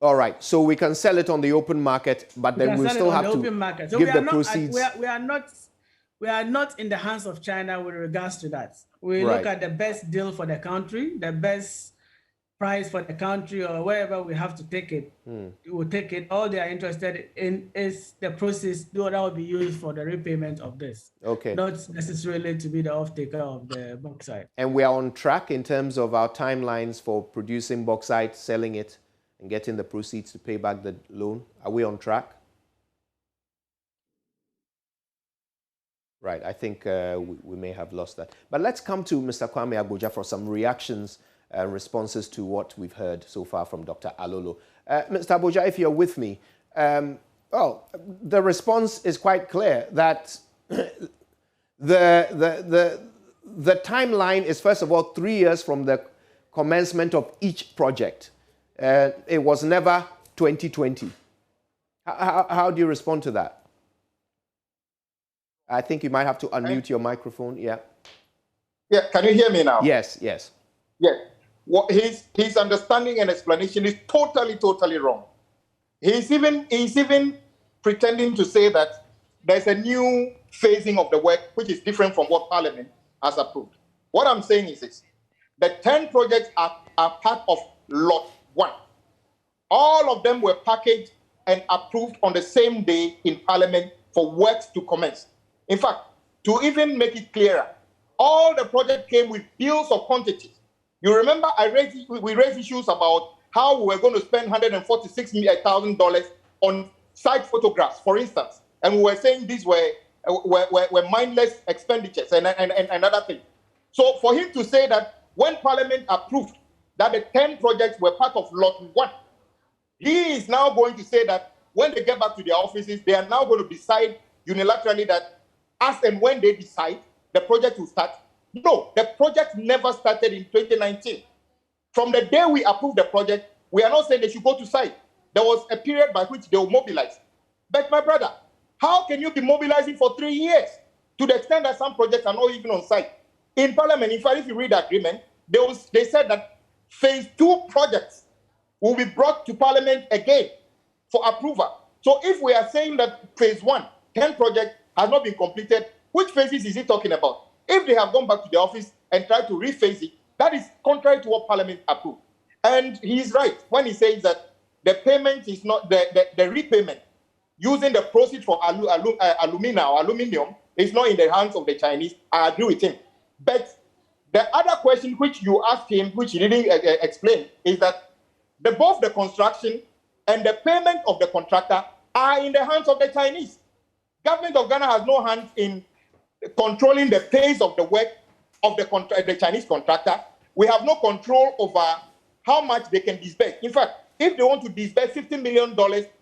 All right, so we can sell it on the open market, but then we still have to give the proceeds. We are not in the hands of China with regards to that. We look at the best deal for the country, the best price for the country, or wherever we have to take it. We will take it. All they are interested in is the process that will be used for the repayment of this. Okay. Not necessarily to be the off-taker of the bauxite. And we are on track in terms of our timelines for producing bauxite, selling it, and getting the proceeds to pay back the loan. Are we on track? Right, I think we may have lost that. But let's come to Mr. Kwame Agbodza for some reactions and responses to what we've heard so far from Dr. Alolo. Mr. Agbodza, if you're with me, well, the response is quite clear that the timeline is, first of all, 3 years from the commencement of each project. It was never 2020. How do you respond to that? I think you might have to unmute your microphone. Yeah. Yeah, can you hear me now? Yes, yes. Yeah. What his understanding and explanation is totally wrong. He's even pretending to say that there's a new phasing of the work which is different from what Parliament has approved. What I'm saying is this: the 10 projects are part of Lot 1. All of them were packaged and approved on the same day in Parliament for works to commence. In fact, to even make it clearer, all the project came with bills of quantities. You remember we raised issues about how we were going to spend $146,000 on site photographs, for instance. And we were saying these were mindless expenditures and other things. So for him to say that when Parliament approved that the 10 projects were part of Lot 1, he is now going to say that when they get back to their offices, they are now going to decide unilaterally that as and when they decide, the project will start. No, the project never started in 2019. From the day we approved the project, we are not saying they should go to site. There was a period by which they will mobilize. But my brother, how can you be mobilizing for 3 years to the extent that some projects are not even on site? In Parliament, in fact, if you read the agreement, they said that phase 2 projects will be brought to Parliament again for approval. So if we are saying that phase 1, 10 projects, has not been completed, which phases is he talking about? If they have gone back to the office and tried to rephase it, that is contrary to what Parliament approved. And he is right when he says that the payment is not, the repayment using the proceeds for alumina or aluminium is not in the hands of the Chinese. I agree with him. But the other question which you asked him, which he didn't explain, is that both the construction and the payment of the contractor are in the hands of the Chinese. Government of Ghana has no hand in controlling the pace of the work of the Chinese contractor. We have no control over how much they can disburse. In fact, if they want to disburse $50 million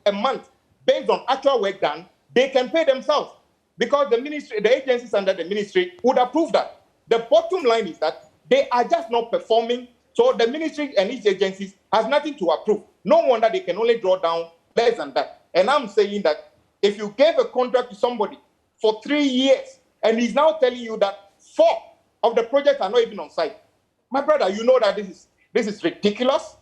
a month based on actual work done, they can pay themselves because the ministry, the agencies under the ministry would approve that. The bottom line is that they are just not performing. So the ministry and its agencies has nothing to approve. No wonder they can only draw down less than that. And I'm saying that if you gave a contract to somebody for 3 years and he's now telling you that 4 of the projects are not even on site, my brother, you know that this is ridiculous.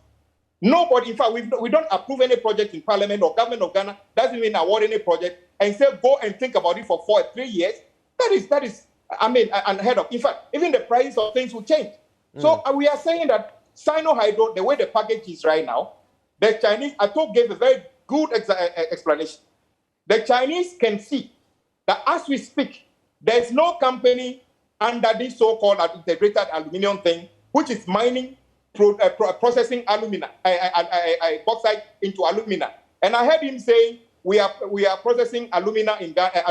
Nobody, in fact, we don't approve any project in Parliament or Government of Ghana doesn't even award any project and say go and think about it for 3 years. That is, I mean, unheard of. In fact, even the price of things will change. So we are saying that Sinohydro, the way the package is right now, the Chinese, Ato gave a very good explanation. The Chinese can see that as we speak, there is no company under this so-called integrated aluminium thing, which is mining, processing alumina, bauxite into alumina. And I heard him saying we are processing alumina in Ghana,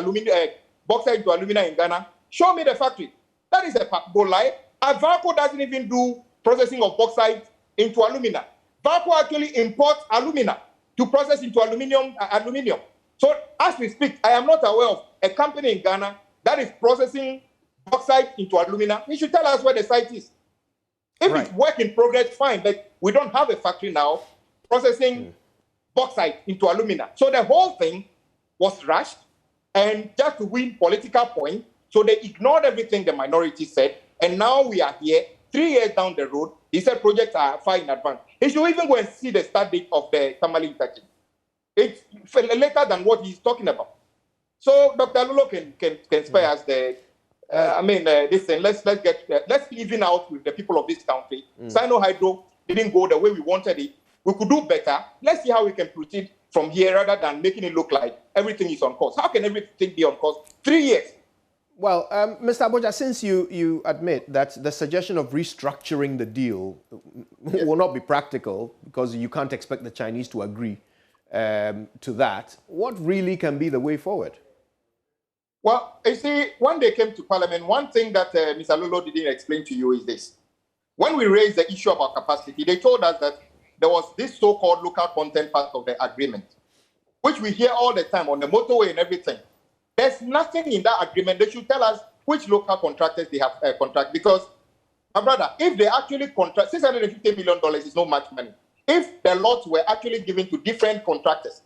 bauxite into alumina in Ghana. Show me the factory. That is a go lie. Varco doesn't even do processing of bauxite into alumina. Varco actually imports alumina to process into aluminium. So as we speak, I am not aware of a company in Ghana that is processing bauxite into alumina. He should tell us where the site is. If it's work in progress, fine, but we don't have a factory now processing bauxite into alumina. So the whole thing was rushed and just to win political points. So they ignored everything the minority said. And now we are here 3 years down the road. He said projects are far in advance. He should even go and see the start date of the Tamale interchange. It's later than what he's talking about. So Dr. Lolo can spare us the. Listen. Let's even out with the people of this country. Sinohydro didn't go the way we wanted it. We could do better. Let's see how we can proceed from here rather than making it look like everything is on course. How can everything be on course? 3 years. Well, Mr. Agbodza, since you admit that the suggestion of restructuring the deal will not be practical because you can't expect the Chinese to agree to that, what really can be the way forward? Well, you see, when they came to Parliament, one thing that Mr. Lolo didn't explain to you is this. When we raised the issue of our capacity, they told us that there was this so-called local content part of the agreement, which we hear all the time on the motorway and everything. There's nothing in that agreement. They should tell us which local contractors they have contract. Because, my brother, if they actually contract, $650 million is not much money. If the lots were actually given to different contractors,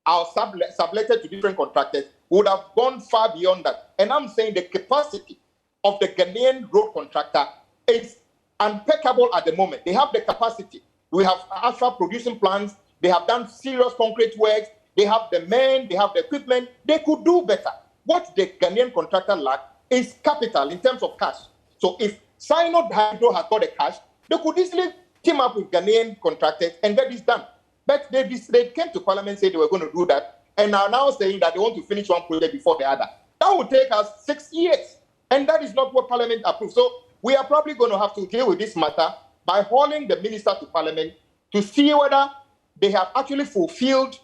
or subletted to different contractors, would have gone far beyond that. And I'm saying the capacity of the Ghanaian road contractor is impeccable at the moment. They have the capacity. We have asphalt producing plants. They have done serious concrete works. They have the men. They have the equipment. They could do better. What the Ghanaian contractor lack is capital in terms of cash. So if Sinohydro has got the cash, they could easily team up with Ghanaian contractors and get this done. But they came to Parliament, said they were going to do that, and are now saying that they want to finish one project before the other. That would take us 6 years, and that is not what Parliament approved. So we are probably going to have to deal with this matter by hauling the minister to Parliament to see whether they have actually fulfilled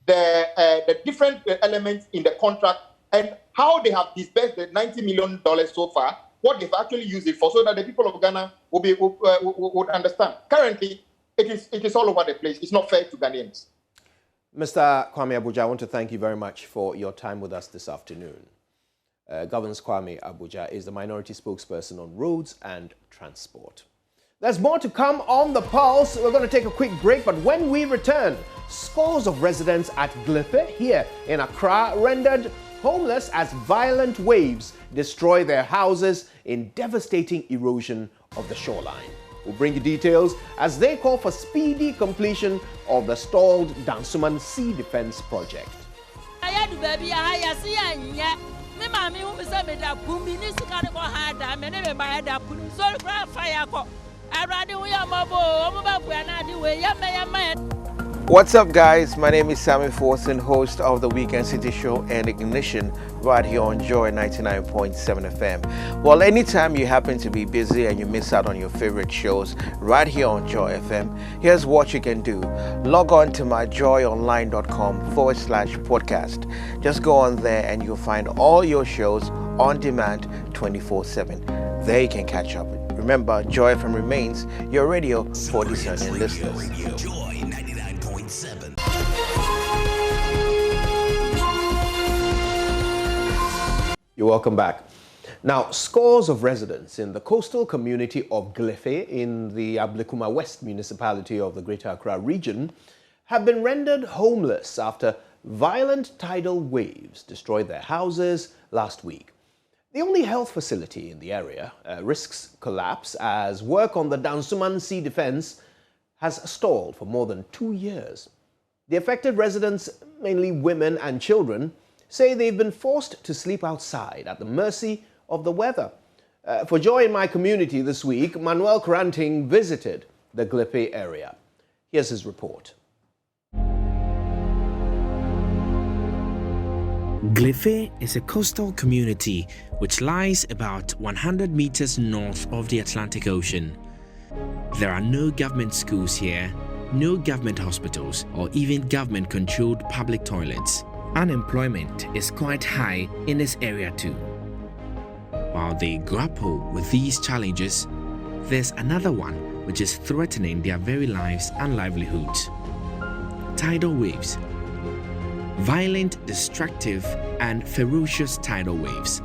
the different elements in the contract and how they have disbursed the $90 million so far, what they've actually used it for, so that the people of Ghana would understand. Currently, it is all over the place. It's not fair to Ghanaians. Mr. Kwame Abuja, I want to thank you very much for your time with us this afternoon. Governor Kwame Abuja is the minority spokesperson on roads and transport. There's more to come on The Pulse. We're going to take a quick break, but when we return, scores of residents at Glefee here in Accra rendered homeless as violent waves destroy their houses in devastating erosion of the shoreline. We'll bring you details as they call for speedy completion of the stalled Dansuman Sea Defense Project. What's up, guys? My name is Sammy Forson, host of the Weekend City Show and Ignition right here on Joy 99.7 FM. Well, anytime you happen to be busy and you miss out on your favorite shows right here on Joy FM, here's what you can do. Log on to myjoyonline.com/podcast. Just go on there and you'll find all your shows on demand 24/7. There you can catch up. Remember, Joy FM remains your radio for discerning listeners. Joy 99.7. You're welcome back. Now, scores of residents in the coastal community of Glefee in the Ablekuma West municipality of the Greater Accra region have been rendered homeless after violent tidal waves destroyed their houses last week. The only health facility in the area risks collapse as work on the Dansuman Sea Defense has stalled for more than 2 years. The affected residents, mainly women and children, say they've been forced to sleep outside at the mercy of the weather. For Joy in My Community this week, Manuel Karanting visited the Glefee area. Here's his report. Glefee is a coastal community which lies about 100 meters north of the Atlantic Ocean. There are no government schools here, no government hospitals, or even government-controlled public toilets. Unemployment is quite high in this area too. While they grapple with these challenges, there's another one which is threatening their very lives and livelihoods. Tidal waves. Violent, destructive, and ferocious tidal waves.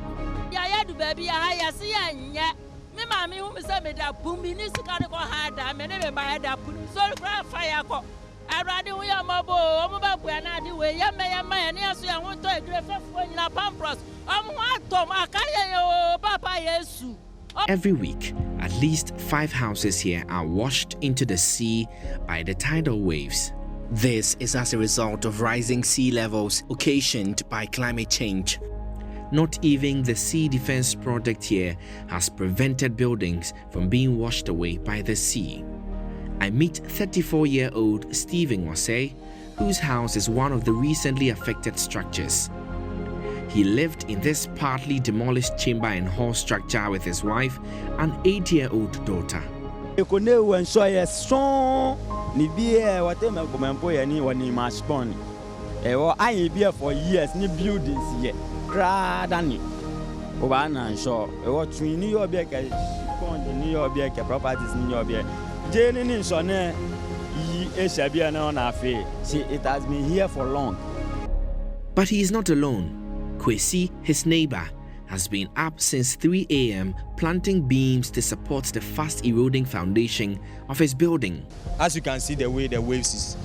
Every week, at least 5 houses here are washed into the sea by the tidal waves. This is as a result of rising sea levels occasioned by climate change. Not even the Sea Defense Project here has prevented buildings from being washed away by the sea. I meet 34-year-old Stephen Wasey, whose house is one of the recently affected structures. He lived in this partly demolished chamber and hall structure with his wife and 8-year-old daughter. I be for years, ni buildings here. cry Danny. Obana and Shaw, what we New York New York properties in your beer. Jane in Sonne, Shabiana on our face. See, it has been here for long. But he is not alone. Kwesi, his neighbor, has been up since 3 a.m. planting beams to support the fast eroding foundation of his building. As you can see, the way the waves is,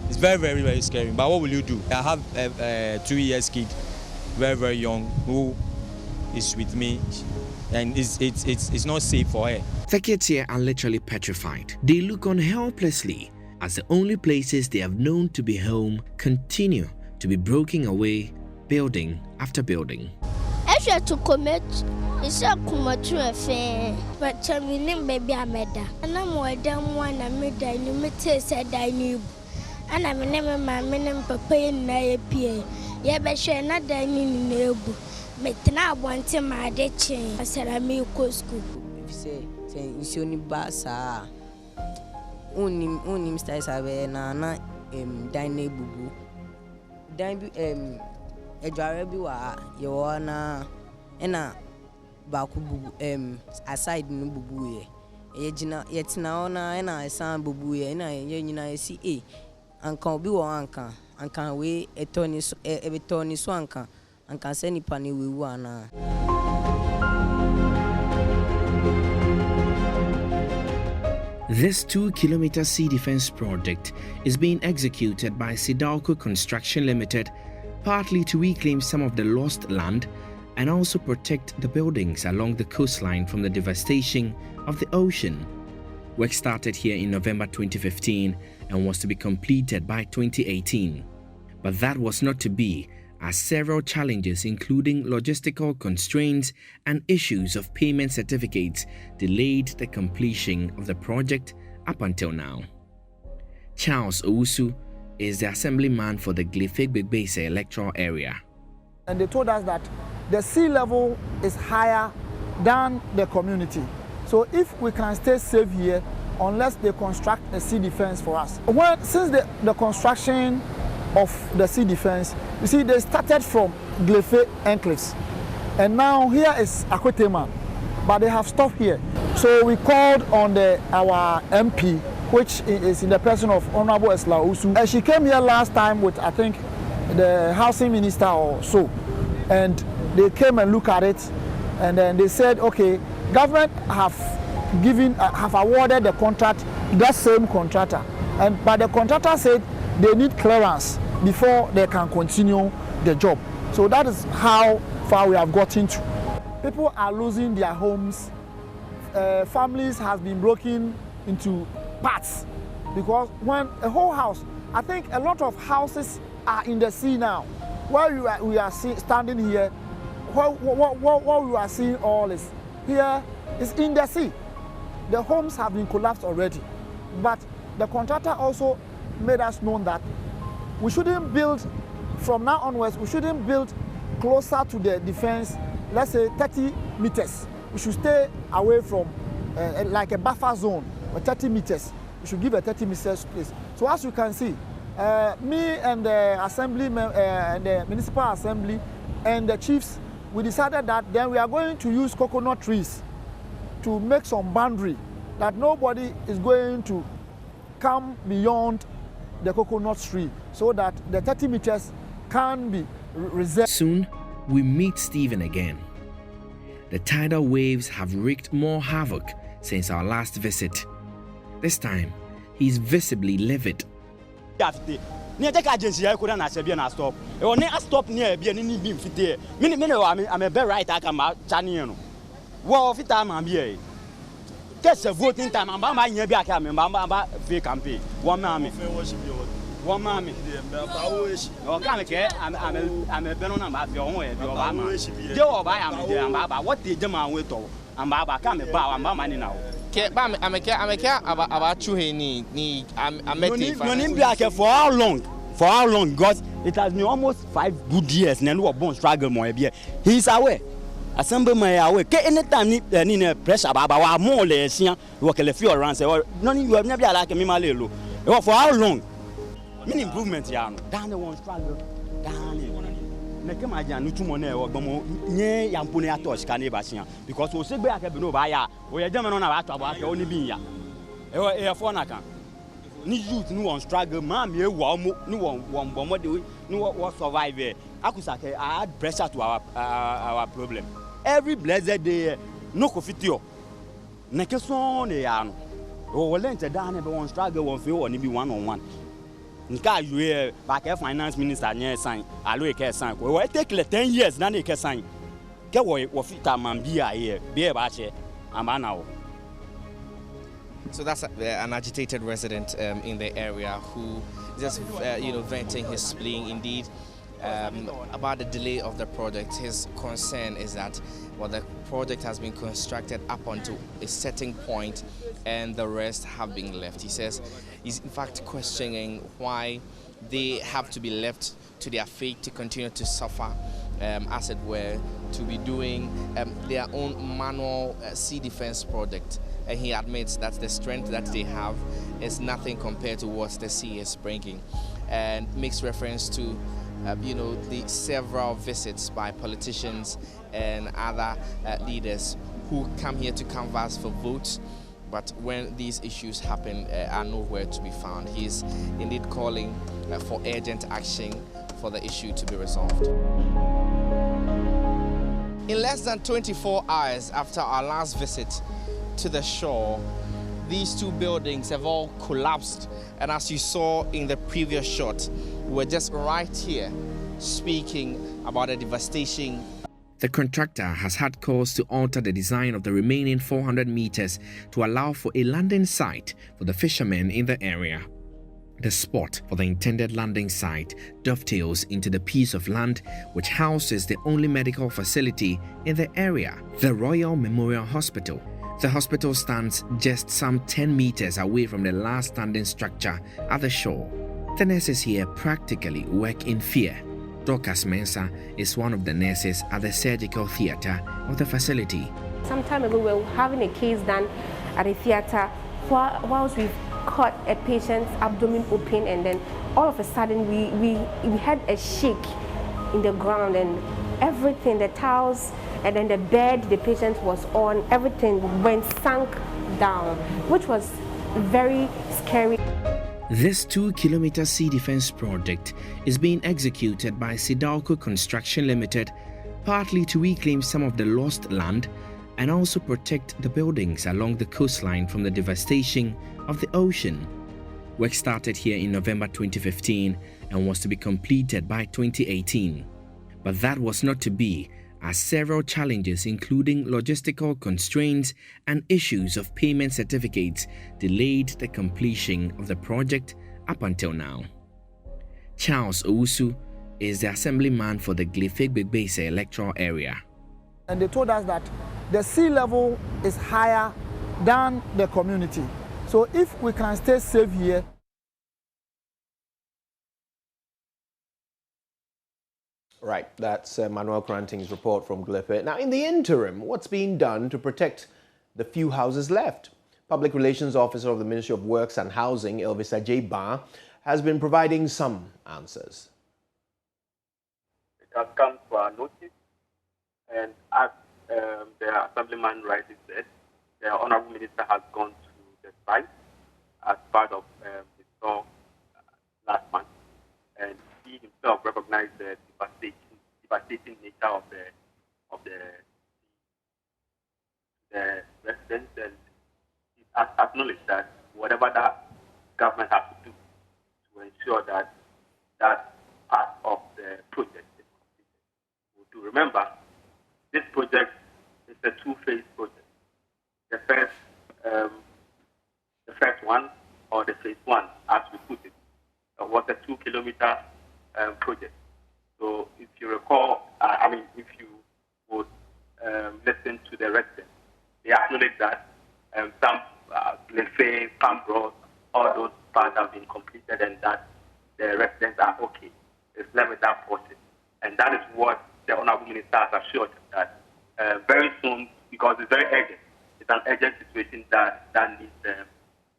it's very, very, very scary. But what will you do? I have a 2-year kid, very, very young, who is with me, and it's not safe for her. The kids here are literally petrified. They look on helplessly as the only places they have known to be home continue to be broken away, building after building. I to commit, it's a comatu affair, but tell me, baby, I made that. And I'm more than one, I made that limited said I knew. And I'm never my minimum papa in my PA. Yeah, but she not dining in the elbow. But now I want to my dead chain. I said, I may go school. If you say, it's only bassa. Only Mr. Sabe, Nana, dining boo. Dine, a jarabi wa Yoana, ena baku bubu, aside no bubu ye. Yet now, and I sound bubu ye, and I see a. And can be one and can we a Tony Swanka and can send penny we wanna. This 2-kilometer sea defense project is being executed by Sidalco Construction Limited, partly to reclaim some of the lost land and also protect the buildings along the coastline from the devastation of the ocean. Work started here in November 2015 and was to be completed by 2018. But that was not to be, as several challenges including logistical constraints and issues of payment certificates delayed the completion of the project up until now. Charles Owusu is the assemblyman for the Glefee electoral area. And they told us that the sea level is higher than the community. So if we can stay safe here, unless they construct a sea defense for us. Since the construction of the sea defense, you see, they started from Glefee enclaves, and now here is Akwetema, but they have stopped here. So we called on our MP, which is in the person of Honorable Esla Usu. And she came here last time with, I think, the housing minister or so, and they came and looked at it, and then they said, okay, government have awarded the contract to that same contractor, but the contractor said they need clearance before they can continue the job. So that is how far we have gotten to. People are losing their homes. Families have been broken into parts because when a whole house, I think a lot of houses are in the sea now. Where we are standing here, what we are seeing all is here is in the sea. The homes have been collapsed already, but the contractor also made us know that we shouldn't build, from now onwards, we shouldn't build closer to the defense, let's say 30 meters. We should stay away from like a buffer zone, 30 meters. We should give a 30 meters place. So as you can see, me and the assembly, the municipal assembly and the chiefs, we decided that then we are going to use coconut trees to make some boundary that nobody is going to come beyond the coconut tree so that the 30 meters can be reserved. Soon, we meet Stephen again. The tidal waves have wreaked more havoc since our last visit. This time, he's visibly livid. Near the agency, I couldn't ask a stop. Or never stop near a being in being fit. I'm a very right. I come out, Chaniano. Well, if time I'm here. That's a voting time. I'm my near back. I'm about free campaign. One mammy. One mammy. Oh, can't care. I'm a benon about your own way. Joe, I'm about what the demand with all. I'm about coming about my money now. I'm a care about you. I'm making for how long? For how long? Because it has been almost 5 good years. And we born struggle more. He's away. Assemble my away. Anytime need pressure about more or less. Work a few around. None you have never like me, my little. For how long? Many improvements, down the one struggle. Down nekema jan no tumo na e wo gbomo nye yampo ne ato shika ne ba hia because o segbe aka bi no ba ya o ye jama no na ba to aba aka oni bi ya e fo na kan ni youth ni won struggle ma me ewu omo ni won bomo de ni won survive akusa ke add pressure to our problem every blessed day no ko fitio neke so ne ya no o wolente da na be won struggle won fe won bi one on one nka you back finance minister nye sign alo e ke sign ko we take 10 years na ne ke sign ke wo fita man bia here be ba che amba na wo. So that's an agitated resident in the area who just venting his spleen indeed about the delay of the project. His concern is that the project has been constructed up until a certain point and the rest have been left. He says he's in fact questioning why they have to be left to their fate to continue to suffer, as it were, to be doing their own manual sea defense project. And he admits that the strength that they have is nothing compared to what the sea is bringing, and makes reference to the several visits by politicians and other leaders who come here to canvass for votes, but when these issues happen are nowhere to be found. He is indeed calling for urgent action for the issue to be resolved. In less than 24 hours after our last visit to the shore, these two buildings have all collapsed, and as you saw in the previous shot, we're just right here speaking about the devastation. The contractor has had cause to alter the design of the remaining 400 meters to allow for a landing site for the fishermen in the area. The spot for the intended landing site dovetails into the piece of land which houses the only medical facility in the area, the Royal Memorial Hospital. The hospital stands just some 10 meters away from the last standing structure at the shore. The nurses here practically work in fear. Dorcas Mensah is one of the nurses at the surgical theatre of the facility. Some time ago, we were having a case done at a theatre whilst we've cut a patient's abdomen open, and then all of a sudden we had a shake in the ground, and everything, the towels and then the bed the patient was on, everything sank down, which was very scary. This 2-kilometer sea defense project is being executed by Sidalco Construction Limited, partly to reclaim some of the lost land and also protect the buildings along the coastline from the devastation of the ocean. Work started here in November 2015 and was to be completed by 2018. But that was not to be, as several challenges including logistical constraints and issues of payment certificates delayed the completion of the project up until now. Charles Owusu is the assemblyman for the Glefee electoral area. And they told us that the sea level is higher than the community. So if we can stay safe here, Right, that's Manuel Cranting's report from Glefee. Now, in the interim, what's being done to protect the few houses left? Public Relations Officer of the Ministry of Works and Housing, Elvisa J. Barr, has been providing some answers. It has come to our notice, and as the Assemblyman rightly said, the Honourable Minister has gone to the site as part of his talk last month, and he himself recognized the devastating nature of the residents, and he has acknowledged that whatever that government has to do to ensure that that part of the project is completed. To remember, this project is a two-phase project. The first one, or the phase one, as we put it, was a 2-kilometer project. So if you recall, if you would listen to the residents, they acknowledge that some Glefee, Pambros, all those parts have been completed and that the residents are okay. It's left with that portion. And that is what the Honourable Minister has assured that very soon, because it's very urgent, it's an urgent situation that needs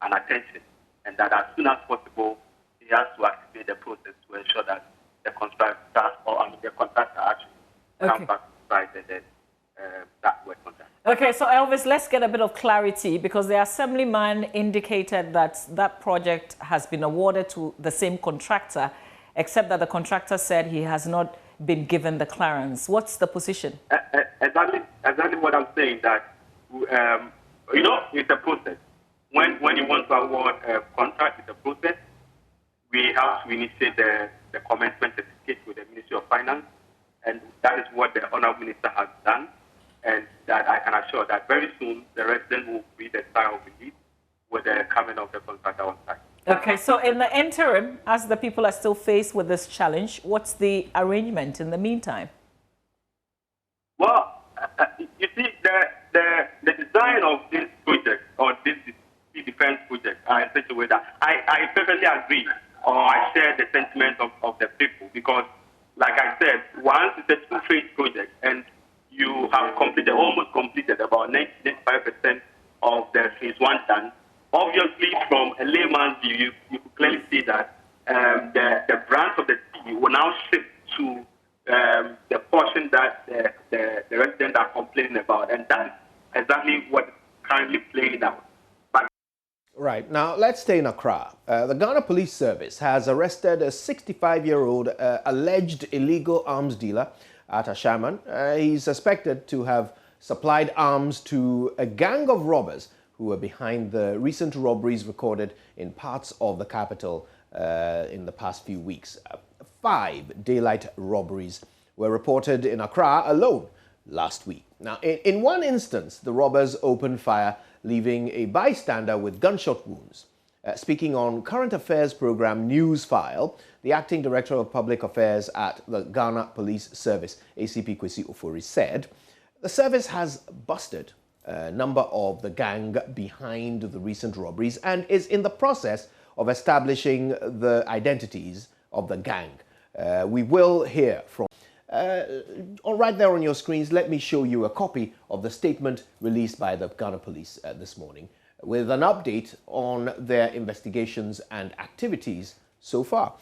an attention, and that as soon as possible, he has to activate the process to ensure that the contractor come back to site and then start work on that. Okay, so Elvis, let's get a bit of clarity, because the assemblyman indicated that that project has been awarded to the same contractor, except that the contractor said he has not been given the clearance. What's the position? Exactly what I'm saying, that, you know, it's a process. When you want to award a contract, it's a process. We have to initiate the commencement certificate with the Ministry of Finance, and that is what the Honourable Minister has done. And that I can assure that very soon the resident will be the sigh of relief with the coming of the contractor on site. Okay, so in the interim, as the people are still faced with this challenge, what's the arrangement in the meantime? Well, you see, the design of this project, or this defense project, are in such a way that I perfectly agree, or I share the sentiment of the people, because, like I said, once it's a two-phase project and you have almost completed about 95% of the phase one done. Obviously, from a layman's view, you could clearly see that the branch of the city will now shift to the portion that the residents are complaining about, and that's exactly what is currently playing out. Right. Now, let's stay in Accra. The Ghana Police Service has arrested a 65-year-old alleged illegal arms dealer at Ashaman. He's suspected to have supplied arms to a gang of robbers who were behind the recent robberies recorded in parts of the capital in the past few weeks. 5 daylight robberies were reported in Accra alone last week. Now, in one instance, the robbers opened fire, leaving a bystander with gunshot wounds. Speaking on Current Affairs program News File, the Acting Director of Public Affairs at the Ghana Police Service, ACP Kwesi Ofori, said the service has busted a number of the gang behind the recent robberies and is in the process of establishing the identities of the gang. We will hear from... right there on your screens, let me show you a copy of the statement released by the Ghana Police this morning, with an update on their investigations and activities so far.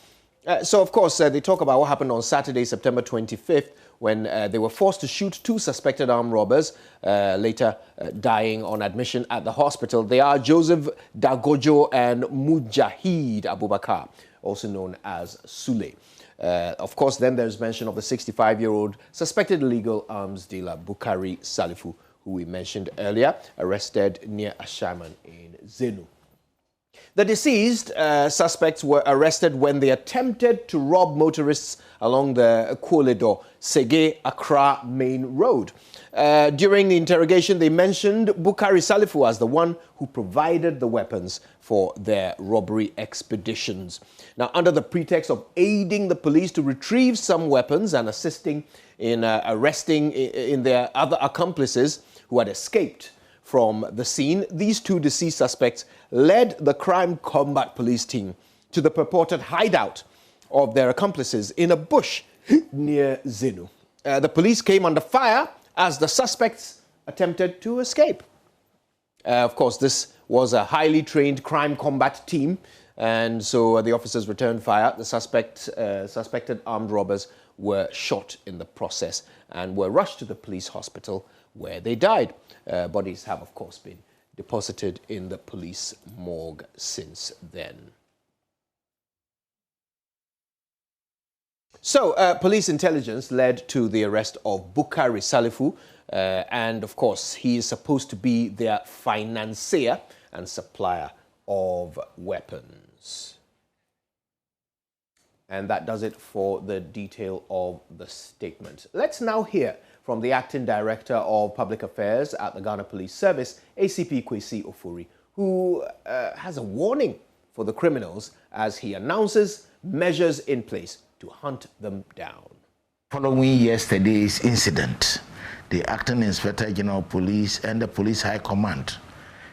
So, of course, they talk about what happened on Saturday, September 25th, when they were forced to shoot 2 suspected armed robbers, later dying on admission at the hospital. They are Joseph Dagojo and Mujahid Abubakar, also known as Sule. Of course, then there's mention of the 65-year-old suspected illegal arms dealer, Bukari Salifu, who we mentioned earlier, arrested near Ashaman in Zenu. The deceased suspects were arrested when they attempted to rob motorists along the Kwoledo Sege Accra main road. During the interrogation, they mentioned Bukari Salifu as the one who provided the weapons for their robbery expeditions. Now, under the pretext of aiding the police to retrieve some weapons and assisting in arresting in their other accomplices who had escaped from the scene, these 2 deceased suspects led the crime combat police team to the purported hideout of their accomplices in a bush near Zenu. The police came under fire as the suspects attempted to escape. Of course, this was a highly trained crime combat team, and so the officers returned fire. The suspected armed robbers were shot in the process and were rushed to the police hospital where they died. Bodies have, of course, been deposited in the police morgue since then. So, police intelligence led to the arrest of Bukari Salifu, and of course, he is supposed to be their financier and supplier of weapons. And that does it for the detail of the statement. Let's now hear from the Acting Director of Public Affairs at the Ghana Police Service, ACP Kwesi Ofori, who has a warning for the criminals as he announces measures in place to hunt them down. Following yesterday's incident, the Acting Inspector General of Police and the Police High Command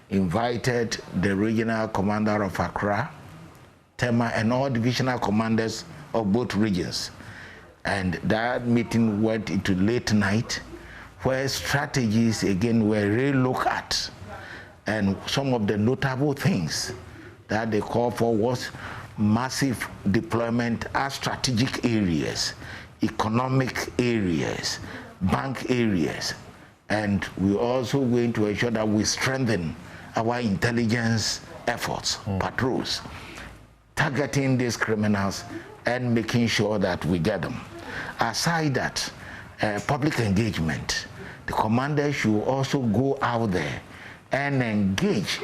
invited the Regional Commander of Accra, Tema, and all divisional commanders of both regions. And that meeting went into late night, where strategies again were re-looked at. And some of the notable things that they called for was massive deployment at strategic areas, economic areas, bank areas, and we're also going to ensure that we strengthen our intelligence efforts, patrols, targeting these criminals and making sure that we get them. Aside that, public engagement, the commander should also go out there and engage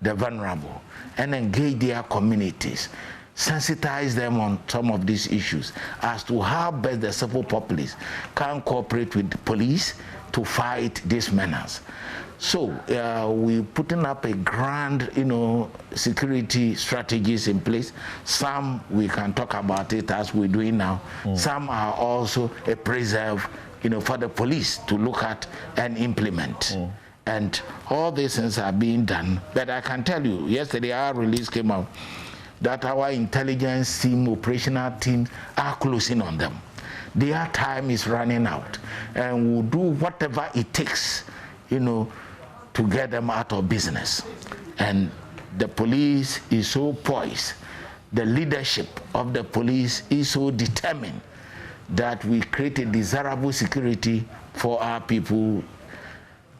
the vulnerable and engage their communities, sensitize them on some of these issues as to how best the civil populace can cooperate with the police to fight these menace. So we're putting up a grand, security strategies in place. Some we can talk about it as we're doing now. Some are also a preserve, for the police to look at and implement. And all these things are being done. But I can tell you, yesterday our release came out that our intelligence team, operational team are closing on them. Their time is running out, and we'll do whatever it takes, to get them out of business. And the police is so poised, the leadership of the police is so determined that we create a desirable security for our people,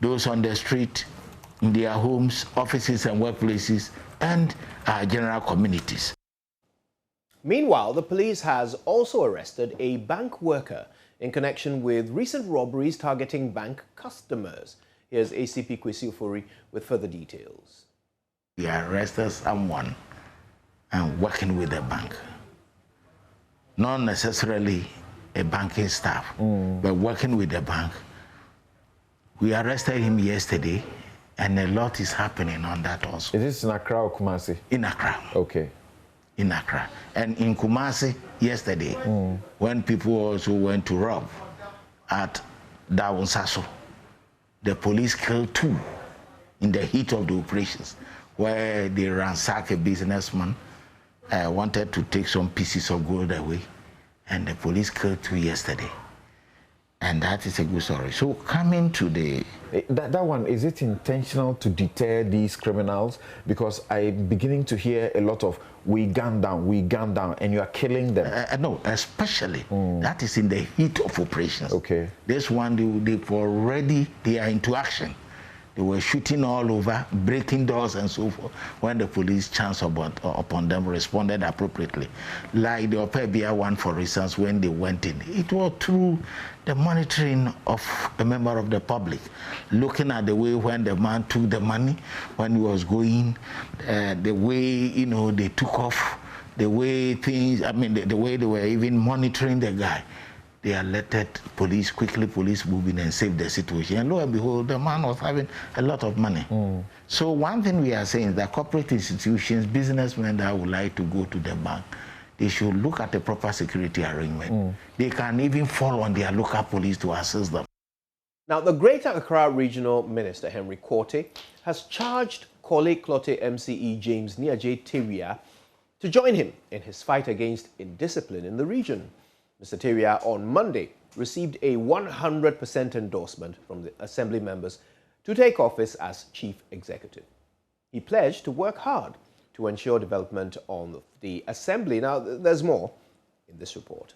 those on the street, in their homes, offices and workplaces, and our general communities. Meanwhile, the police has also arrested a bank worker in connection with recent robberies targeting bank customers. Here's ACP Kwesi Ofori with further details. We arrested someone and working with the bank. Not necessarily a banking staff, but working with the bank. We arrested him yesterday, and a lot is happening on that also. Is this in Accra or Kumasi? In Accra. Okay. In Accra. And in Kumasi yesterday, when people also went to rob at Dawunsaso, the police killed 2 in the heat of the operations, where they ransacked a businessman, wanted to take some pieces of gold away, and the police killed 2 yesterday. And that is a good story. So coming to the... That one, is it intentional to deter these criminals? Because I'm beginning to hear a lot of, we gun down, and you are killing them. No, especially, that is in the heat of operations. Okay. This one, they are into action. They were shooting all over, breaking doors and so forth, when the police chanced upon them, responded appropriately. Like the Opebia one, for instance, when they went in, it was through the monitoring of a member of the public, looking at the way when the man took the money, when he was going, the way, they took off, the way things, the way they were even monitoring the guy. They alerted police, police moved in and saved the situation. And lo and behold, the man was having a lot of money. So one thing we are saying is that corporate institutions, businessmen that would like to go to the bank, they should look at the proper security arrangement. They can even fall on their local police to assist them. Now, the Greater Accra Regional Minister, Henry Quartey, has charged Korle Klottey MCE James Niaje Teria to join him in his fight against indiscipline in the region. Mr. Teria on Monday received a 100% endorsement from the Assembly members to take office as Chief Executive. He pledged to work hard to ensure development on the Assembly. Now, there's more in this report.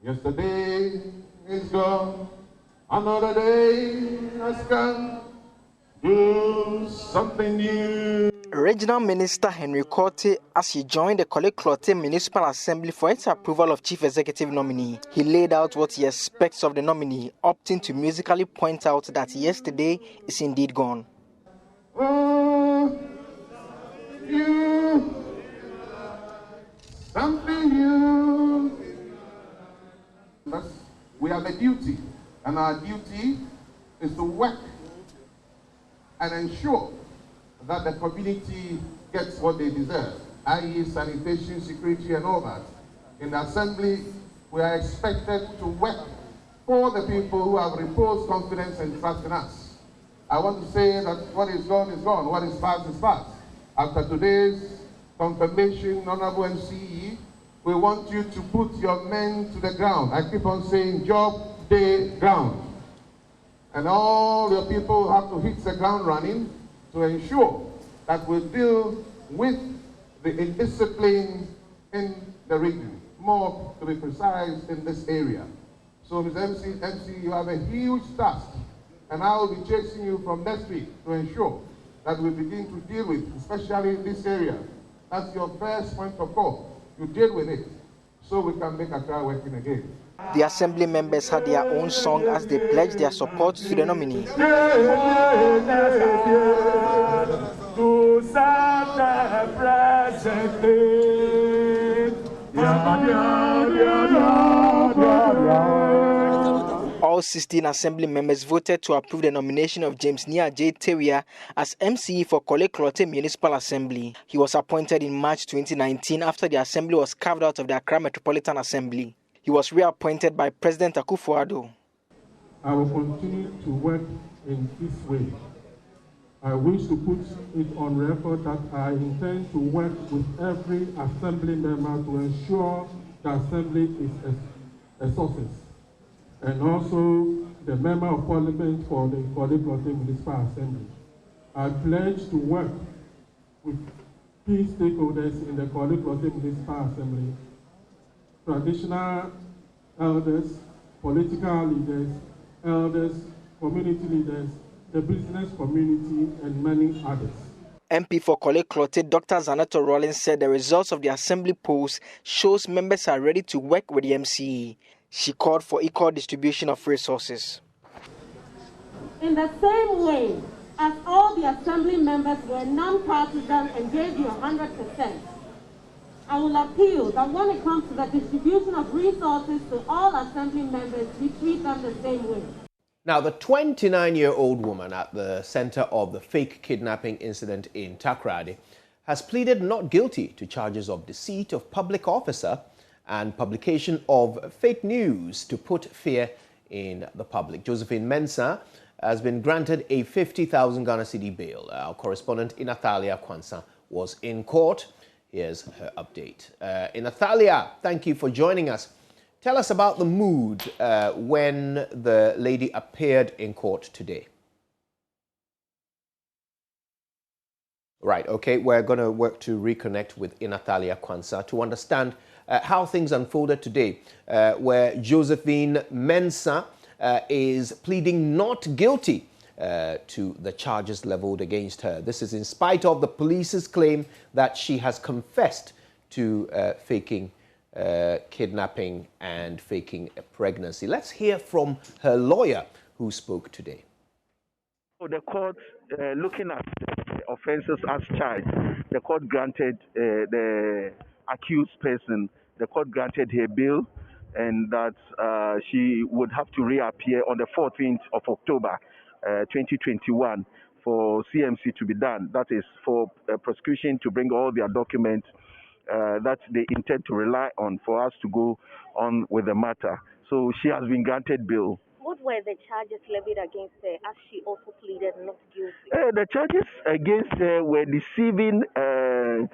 Yesterday is gone, another day has come. Do something new. Regional Minister Henry Quartey, as he joined the Korle Klottey Municipal Assembly for its approval of Chief Executive nominee, he laid out what he expects of the nominee, opting to musically point out that yesterday is indeed gone. You, something new. We have a duty, and our duty is to work and ensure that the community gets what they deserve, i.e. sanitation, security, and all that. In the Assembly, we are expected to work for the people who have reposed confidence and trust in us. I want to say that what is gone is gone, what is past is past. After today's confirmation, Honorable MCE, we want you to put your men to the ground. I keep on saying job, day, ground. And all your people have to hit the ground running to ensure that we deal with the indiscipline in the region, more to be precise in this area. So, Ms. MC, you have a huge task, and I will be chasing you from next week to ensure that we begin to deal with, especially in this area. That's your first point of call. You deal with it, so we can make Accra working again. The assembly members had their own song as they pledged their support to the nominee. All 16 assembly members voted to approve the nomination of James Nia J. Teria as MCE for Korle Klottey Municipal Assembly. He was appointed in March 2019 after the assembly was carved out of the Accra Metropolitan Assembly. He was reappointed by President Akufo-Addo. I will continue to work in this way. I wish to put it on record that I intend to work with every assembly member to ensure the assembly is a success, and also the member of parliament for the Korle Klottey Municipal Assembly. I pledge to work with key stakeholders in the Korle Klottey Municipal Assembly, traditional elders, political leaders, elders, community leaders, the business community, and many others. MP for Korle Klottey, Dr. Zanato Rollins, said the results of the assembly polls shows members are ready to work with the MCE. She called for equal distribution of resources. In the same way as all the assembly members were non-partisan and gave you 100%, I will appeal that when it comes to the distribution of resources to all assembly members, we treat them the same way. Now, the 29-year-old woman at the center of the fake kidnapping incident in Takoradi has pleaded not guilty to charges of deceit of public officer and publication of fake news to put fear in the public. Josephine Mensah has been granted a 50,000 Ghana cedi bail. Our correspondent Inathalia Kwansa was in court. Here's her update. Inathalia, thank you for joining us. Tell us about the mood when the lady appeared in court today. Right, okay, we're going to work to reconnect with Inathalia Kwansa to understand how things unfolded today, where Josephine Mensah is pleading not guilty to the charges leveled against her. This is in spite of the police's claim that she has confessed to faking kidnapping and faking a pregnancy. Let's hear from her lawyer who spoke today. The court, looking at the offences as charged, the court granted the accused person, the court granted her bail, and that she would have to reappear on the 14th of October 2021 for CMC to be done. That is for prosecution to bring all their documents that they intend to rely on for us to go on with the matter. So she has been granted bail. What were the charges levied against her as she also pleaded not guilty? The charges against her were deceiving a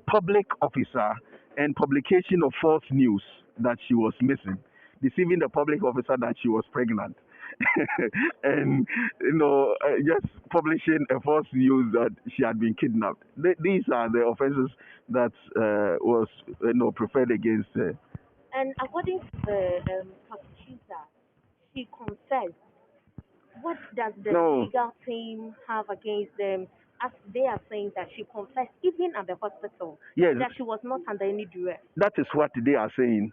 public officer and publication of false news that she was missing, deceiving the public officer that she was pregnant. And just publishing a false news that she had been kidnapped. These are the offenses that was preferred against her. And according to the prosecutor, she confessed. What does the legal team have against them, as they are saying that she confessed even at the hospital? Yes, that she was not under any duress. That is what they are saying.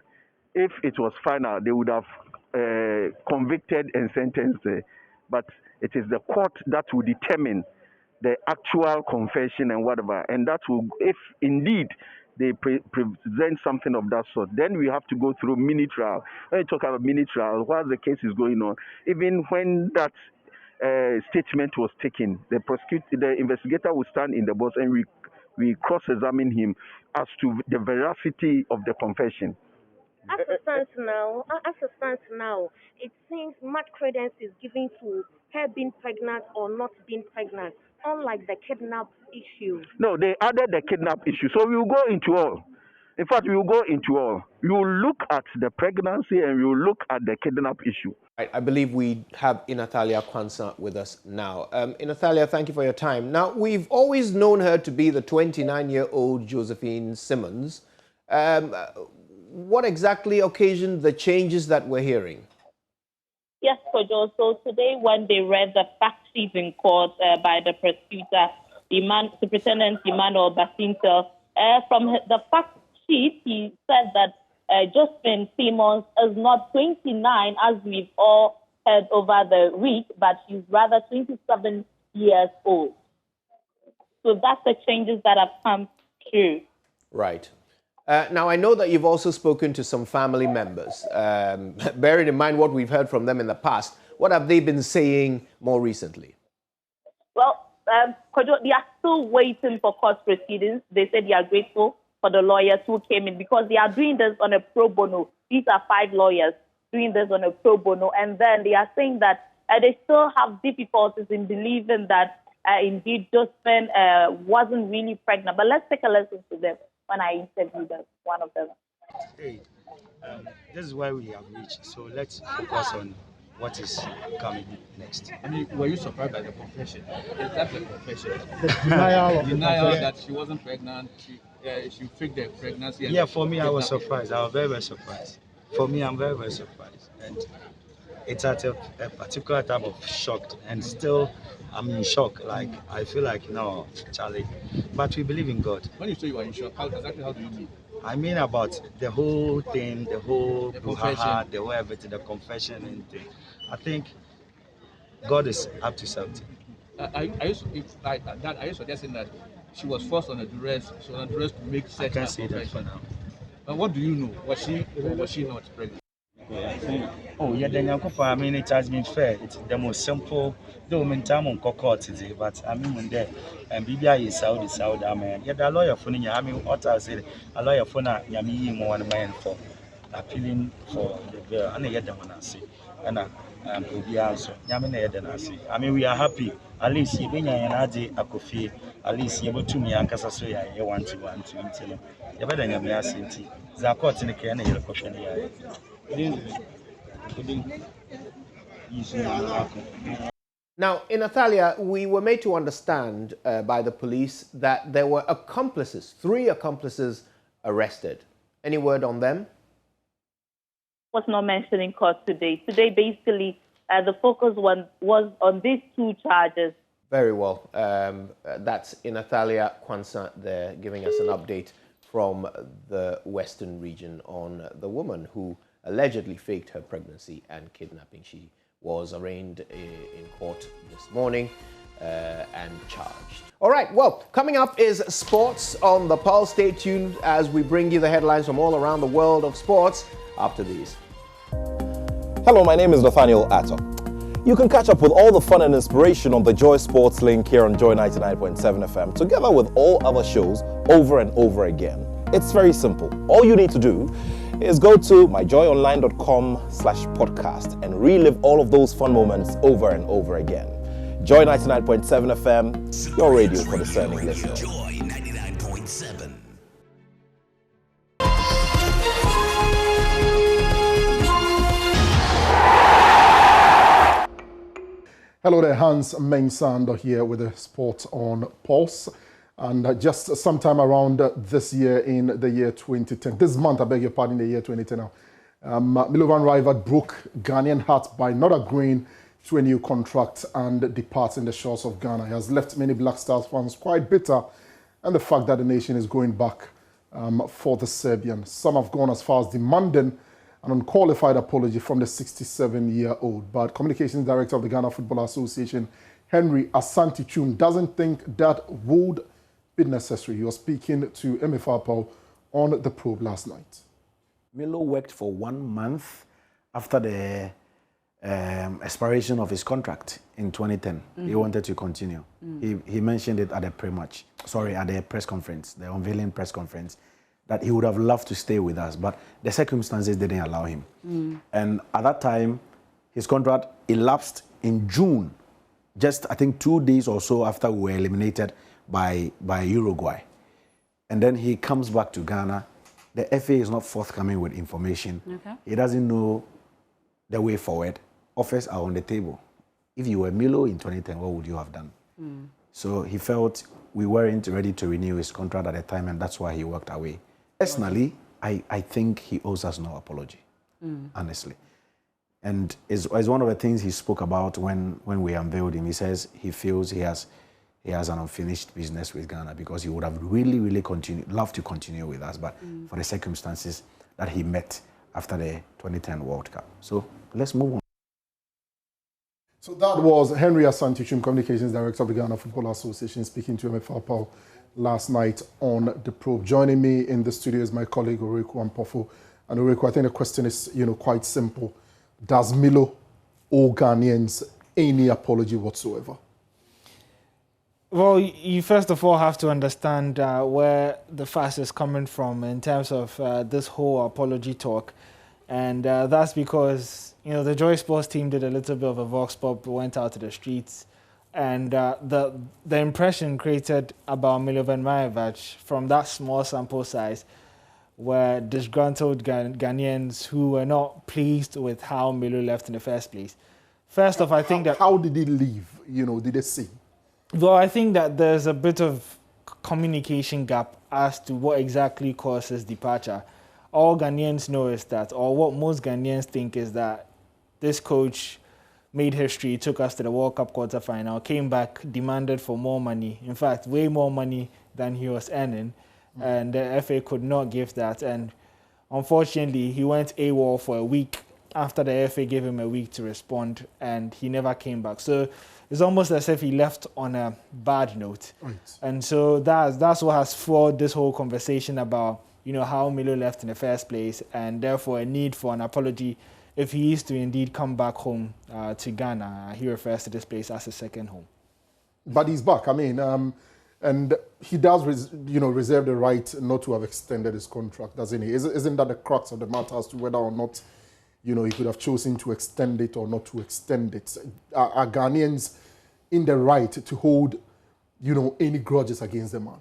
If it was final, they would have convicted and sentenced her. But it is the court that will determine the actual confession and whatever. And that will, if indeed they present something of that sort, then we have to go through mini trial. When you talk about mini trial, while the case is going on, even when that statement was taken, the investigator will stand in the box and we cross-examine him as to the veracity of the confession. As it stands now, it seems much credence is given to her being pregnant or not being pregnant, unlike the kidnap issue. No, they added the kidnap issue. So we will go into all. In fact, we will go into all. We will look at the pregnancy and we will look at the kidnap issue. I believe we have Inathalia Kwanzaa with us now. Inathalia, thank you for your time. Now, we've always known her to be the 29-year-old Josephine Simmons. What exactly occasioned the changes that we're hearing? Yes, Kojo. So today, when they read the fact sheet in court by the prosecutor, Superintendent Emmanuel Basinto, from the fact sheet, he said that Josephine Simmons is not 29, as we've all heard over the week, but she's rather 27 years old. So that's the changes that have come through. Right. Now, I know that you've also spoken to some family members. Bearing in mind what we've heard from them in the past, what have they been saying more recently? Well, they are still waiting for court proceedings. They said they are grateful for the lawyers who came in because they are doing this on a pro bono. These are 5 lawyers doing this on a pro bono. And then they are saying that they still have difficulties in believing that indeed Josephine wasn't really pregnant. But let's take a listen to them when I interviewed them, one of them. Hey, this is where we have reached. So let's focus on what is coming next. I mean, were you surprised by the confession? Is that the confession? The denial of denial that she wasn't pregnant. She faked the pregnancy. Yeah, for me, I was surprised. I was very, very surprised. For me, I'm very, very surprised. And it's at a particular type of shock. And still, I'm in shock. Like, I feel like, no, Charlie. But we believe in God. When you say you are in shock, exactly how do you mean? I mean about the whole thing, the whole confession, the whole everything, the confession and thing. I think God is up to something. Are you suggesting that she was forced on a duress? She was on a duress to make such a confession? I can't say that for now. But what do you know? Was she or was she not pregnant? Oh, yeah, then I mean, it has been fair. It's the most simple. Though in time on court today, but I mean when there and BBI is Saudi, I mean, yeah, the lawyer for I mean, what I said, a lawyer for Yami more man for appealing for the girl, and I get them when I see, and will be also Yamina than I see. I mean, we are happy. At least you bring an Adi a coffee, at least you to me and Casasuya, you want to you better than Yamia Sinti. Zakot in the can, you're question. Now, in Athalia, we were made to understand by the police that there were accomplices, 3 accomplices arrested. Any word on them? Was not mentioned in court today. Today, basically, the focus was on these 2 charges. Very well. That's Inathalia Kwanzaa there giving us an update from the Western region on the woman who allegedly faked her pregnancy and kidnapping. She was arraigned in court this morning and charged. All right, well, coming up is sports on the Pulse. Stay tuned as we bring you the headlines from all around the world of sports after these. Hello, my name is Nathaniel Atto. You can catch up with all the fun and inspiration on the Joy Sports link here on Joy 99.7 FM, together with all other shows over and over again. It's very simple. All you need to do is go to myjoyonline.com/podcast and relive all of those fun moments over and over again. Joy 99.7 FM, your radio for discerning listeners. Joy 99.7. Hello there, Hans Mensando here with the Sport on Pulse. And just sometime around this year in the year 2010, this month, I beg your pardon, the year 2010 now, Milovan Rivard broke Ghanaian hearts by not agreeing to a new contract and departs in the shores of Ghana. He has left many Black Stars fans quite bitter, and the fact that the nation is going back for the Serbian. Some have gone as far as demanding an unqualified apology from the 67-year-old. But Communications Director of the Ghana Football Association, Henry Asante Chum, doesn't think that would be necessary. He was speaking to MFRPO on the probe last night. Milo worked for 1 month after the expiration of his contract in 2010. Mm-hmm. He wanted to continue. Mm-hmm. He mentioned it at the press conference, the unveiling press conference, that he would have loved to stay with us, but the circumstances didn't allow him. Mm. And at that time, his contract elapsed in June, just I think 2 days or so after we were eliminated by Uruguay. And then he comes back to Ghana the FA is not forthcoming with information. Okay. He doesn't know the way forward. Offers are on the table. If you were Milo in 2010, what would you have done? So he felt we weren't ready to renew his contract at the time, and that's why he walked away. Personally, I think he owes us no apology, honestly. And it's one of the things he spoke about when we unveiled him. He says he feels he has an unfinished business with Ghana because he would have really, really loved to continue with us, but for the circumstances that he met after the 2010 World Cup. So let's move on. So that was Henry Asante, Communications Director of the Ghana Football Association, speaking to MFR Pau last night on The Probe. Joining me in the studio is my colleague Oreku Ampofo. And Oreku, I think the question is, quite simple. Does Milo owe Ghanaians any apology whatsoever? Well, you first of all have to understand where the fuss is coming from in terms of this whole apology talk. And that's because, the Joy Sports team did a little bit of a vox pop, went out to the streets. And the impression created about Milovan Majevac from that small sample size were disgruntled Ghanaians who were not pleased with how Milo left in the first place. First off, I think that... How did he leave? Did they say? Well, I think that there's a bit of communication gap as to what exactly caused his departure. All Ghanaians know is that, or what most Ghanaians think is that this coach made history, took us to the World Cup quarterfinal, came back, demanded for more money. In fact, way more money than he was earning. And the FA could not give that. And unfortunately, he went AWOL for a week after the FA gave him a week to respond, and he never came back. So it's almost as if he left on a bad note. Right. And so that's what has fueled this whole conversation about, how Milo left in the first place, and therefore a need for an apology if he is to indeed come back home to Ghana. He refers to this place as a second home. But he's back. And he does, reserve the right not to have extended his contract, doesn't he? Isn't that the crux of the matter as to whether or not, he could have chosen to extend it or not to extend it? Are Ghanaians in the right to hold, any grudges against the man?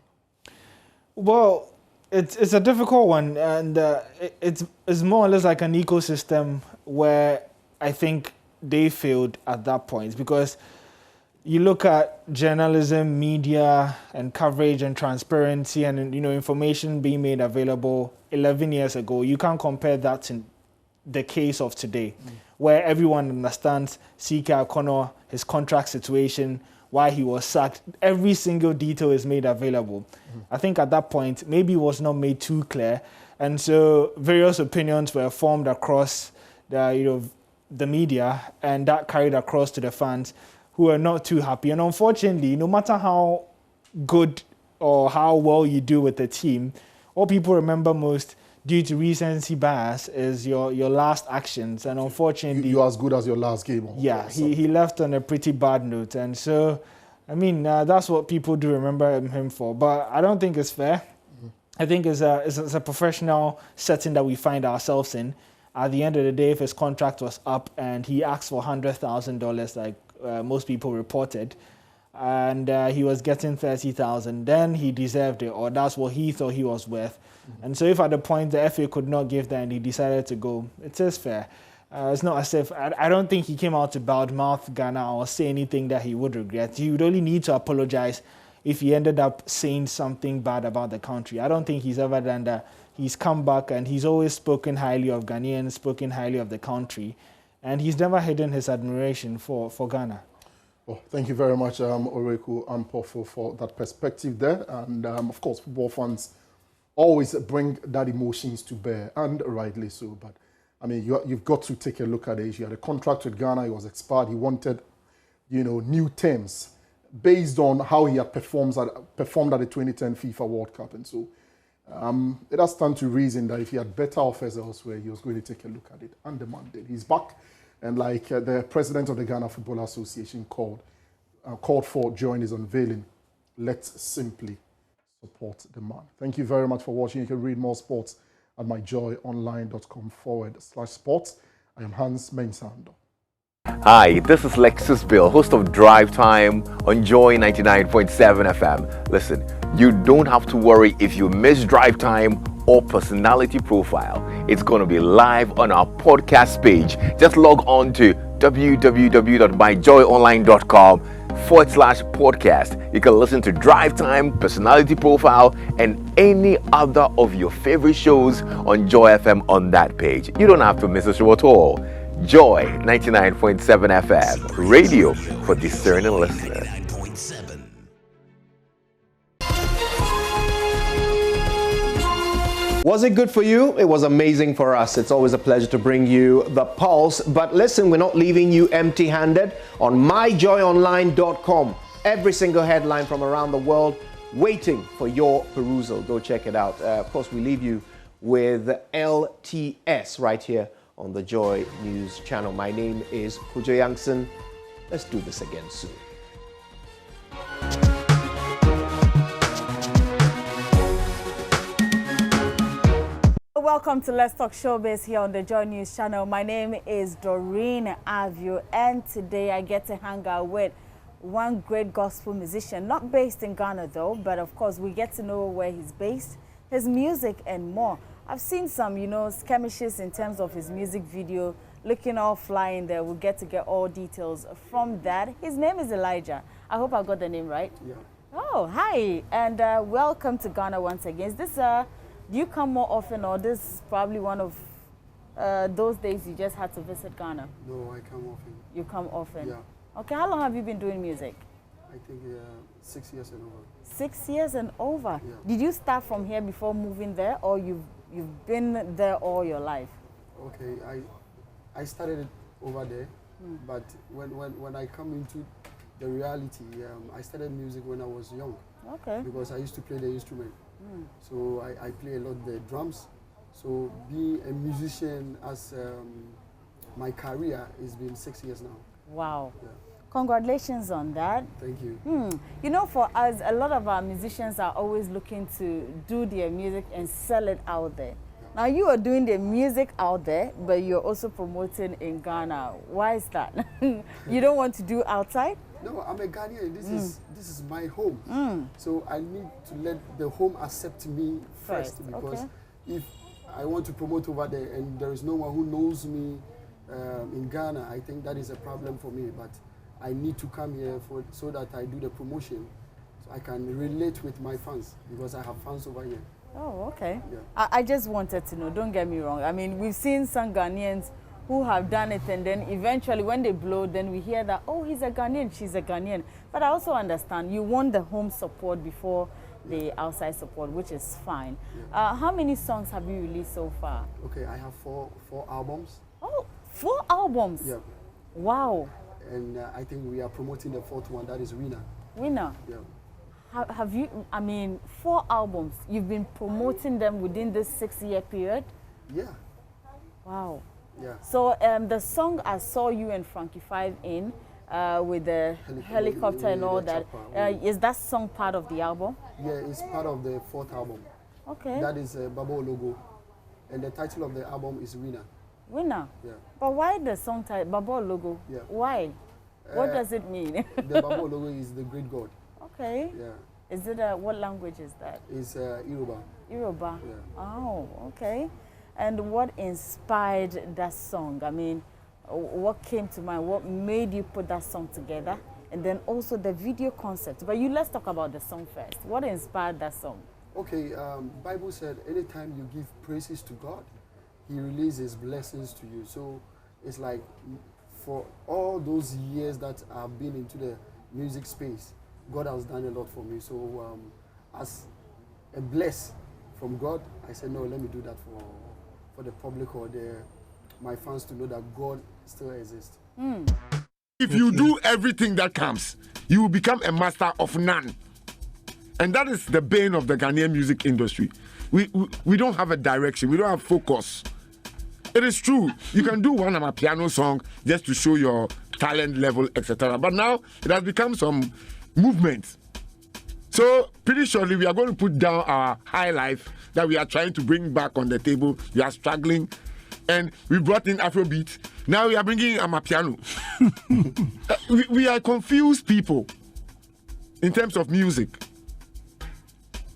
Well, it's a difficult one, and it's more or less like an ecosystem where I think they failed at that point, because you look at journalism, media, and coverage and transparency and, information being made available 11 years ago. You can't compare that to the case of today, where everyone understands C.K. O'Connor, his contract situation, why he was sacked. Every single detail is made available. I think at that point, maybe it was not made too clear. And so various opinions were formed across the media, and that carried across to the fans, who are not too happy. And unfortunately, no matter how good or how well you do with the team, what people remember most due to recency bias is your last actions. And unfortunately... You're as good as your last game. Yeah, he left on a pretty bad note. And so, that's what people do remember him for. But I don't think it's fair. I think it's a professional setting that we find ourselves in. At the end of the day, if his contract was up and he asked for $100,000, like most people reported, and he was getting 30,000, then he deserved it, or that's what he thought he was worth. And so if at the point the FA could not give that and he decided to go, it is fair. It's not as if, I don't think he came out to badmouth Ghana or say anything that he would regret. He would only need to apologize if he ended up saying something bad about the country. I don't think he's ever done that. He's come back and he's always spoken highly of Ghanaians, spoken highly of the country, and he's never hidden his admiration for Ghana. Well, thank you very much, Oreku Ampofo, for that perspective there. And of course, football fans always bring that emotions to bear, and rightly so. But you've got to take a look at it. He had a contract with Ghana, it was expired. He wanted, new terms based on how he had performed at the 2010 FIFA World Cup. And so it has stand to reason that if he had better offers elsewhere, he was going to take a look at it. And the man did. He's back. And like the president of the Ghana Football Association called for during his unveiling, let's simply support the man. Thank you very much for watching. You can read more sports at myjoyonline.com/sports. I am Hans Mensando. Hi, this is Lexus Bill, host of Drive Time on Joy 99.7 FM. Listen, you don't have to worry if you miss Drive Time or personality profile, it's going to be live on our podcast page. Just log on to www.myjoyonline.com/podcast. You can listen to Drive Time, Personality Profile, and any other of your favorite shows on Joy FM on that page. You don't have to miss a show at all. Joy 99.7 FM, radio for discerning listeners. Was it good for you? It was amazing for us. It's always a pleasure to bring you the pulse. But listen, we're not leaving you empty-handed. On myjoyonline.com, every single headline from around the world waiting for your perusal. Go check it out. Of course, we leave you with LTS right here on the Joy News channel. My name is Kojo Youngson. Let's do this again soon. Welcome to Let's Talk Showbiz here on the Joy News channel. My name is Doreen Avio, and today I get to hang out with one great gospel musician, not based in Ghana though, but of course we get to know where he's based, his music and more. I've seen some, skirmishes in terms of his music video, looking all flying there. We'll get all details from that. His name is Elijah. I hope I got the name right. Yeah. Oh, hi, and welcome to Ghana once again. Is this do you come more often, or this is probably one of those days you just had to visit Ghana? No, I come often. You come often? Yeah. Okay, how long have you been doing music? I think 6 years and over. 6 years and over? Yeah. Did you start from here before moving there, or you've been there all your life? Okay, I started it over there, but when I come into the reality, I started music when I was young. Okay. Because I used to play the instrument. So I play a lot the drums. So being a musician as my career has been 6 years now. Wow. Yeah. Congratulations on that. Thank you. For us, a lot of our musicians are always looking to do their music and sell it out there. Now you are doing the music out there, but you're also promoting in Ghana. Why is that? You don't want to do outside? No, I'm a Ghanaian. This is my home. So I need to let the home accept me first, because if I want to promote over there and there is no one who knows me in Ghana, I think that is a problem for me. But I need to come here so that I do the promotion, so I can relate with my fans, because I have fans over here. Oh, okay. Yeah. I just wanted to know, don't get me wrong. I mean, we've seen some Ghanaians who have done it, and then eventually when they blow, then we hear that, oh, he's a Ghanaian, she's a Ghanaian. But I also understand you want the home support before the outside support, which is fine. Yeah. How many songs have you released so far? Okay, I have four albums. Oh, 4 albums? Yeah. Wow. And I think we are promoting the 4th one, that is Winner. Winner? Yeah. Have you, 4 albums, you've been promoting them within this 6-year period? Yeah. Wow. Yeah. So the song I saw you and Frankie 5 in with the helicopter and all that, is that song part of the album? Yeah, it's part of the 4th album. Okay. That is Babo Logo. And the title of the album is Winner. Winner? Yeah. But why the song title, Babo Logo? Yeah. Why? What does it mean? The Babo Logo is the great God. Okay. Yeah. Is it what language is that? It's Yoruba. Yoruba? Yeah. Oh, okay. And what inspired that song? I mean, what came to mind? What made you put that song together? And then also the video concept. But let's talk about the song first. What inspired that song? Okay, Bible said anytime you give praises to God, He releases blessings to you. So it's like for all those years that I've been into the music space, God has done a lot for me. So as a bless from God, I said, no, let me do that for the public or my fans to know that God still exists. If you do everything that comes, you will become a master of none. And that is the bane of the Ghanaian music industry. We don't have a direction. We don't have focus. It is true. You can do one piano song just to show your talent level, etc. But now it has become some movement. So pretty shortly, we are going to put down our high life that we are trying to bring back on the table. We are struggling. And we brought in Afrobeat. Now we are bringing in Amapiano. We are confused people in terms of music.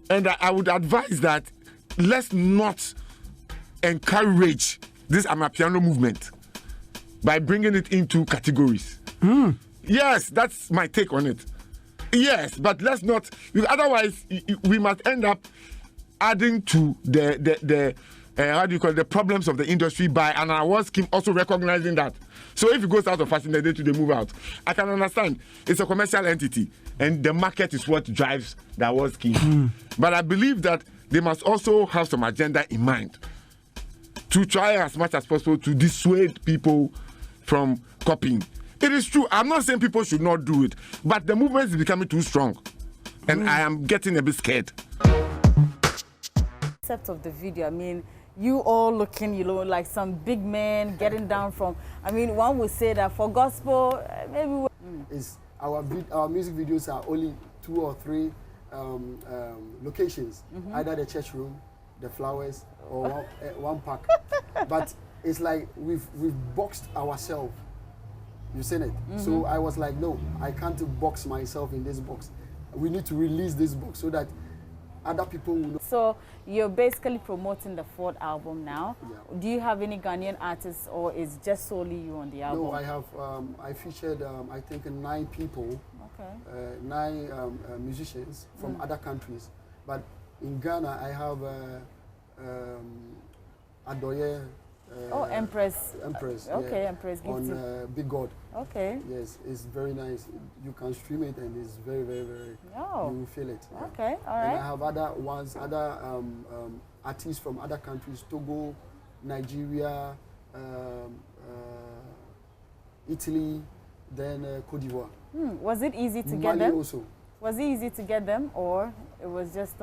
And I would advise that let's not encourage this Amapiano movement by bringing it into categories. Yes, that's my take on it. Yes, but let's not. Otherwise, we must end up adding to the how do you call it, the problems of the industry by an award scheme also recognizing that. So if it goes out of fashion, the day to they move out. I can understand. It's a commercial entity, and the market is what drives the award scheme. But I believe that they must also have some agenda in mind to try as much as possible to dissuade people from copying. It is true. I'm not saying people should not do it, but the movement is becoming too strong, and I am getting a bit scared. Concept of the video, I mean, you all looking, you know, like some big men getting down from. I mean, one would say that for gospel, maybe is our music videos are only 2 or 3 locations, either the church room, the flowers, or one park. But it's like we've boxed ourselves. You seen it. So I was like, no, I can't box myself in this box. We need to release this box so that other people will know. So you're basically promoting the 4th album now. Yeah. Do you have any Ghanaian artists, or is just solely you on the album? No, I have. I featured, I think, 9 people. Okay. 9 musicians from other countries. But in Ghana, I have Adoye. Empress. Empress. Okay, yeah. Empress. On Big God. Okay. Yes, it's very nice. You can stream it, and it's very, very, very. Oh. You will feel it. Yeah. Okay, all right. And I have other ones, other artists from other countries: Togo, Nigeria, Italy, then Cote d'Ivoire. Was it easy to get them? Also. Was it easy to get them, or it was just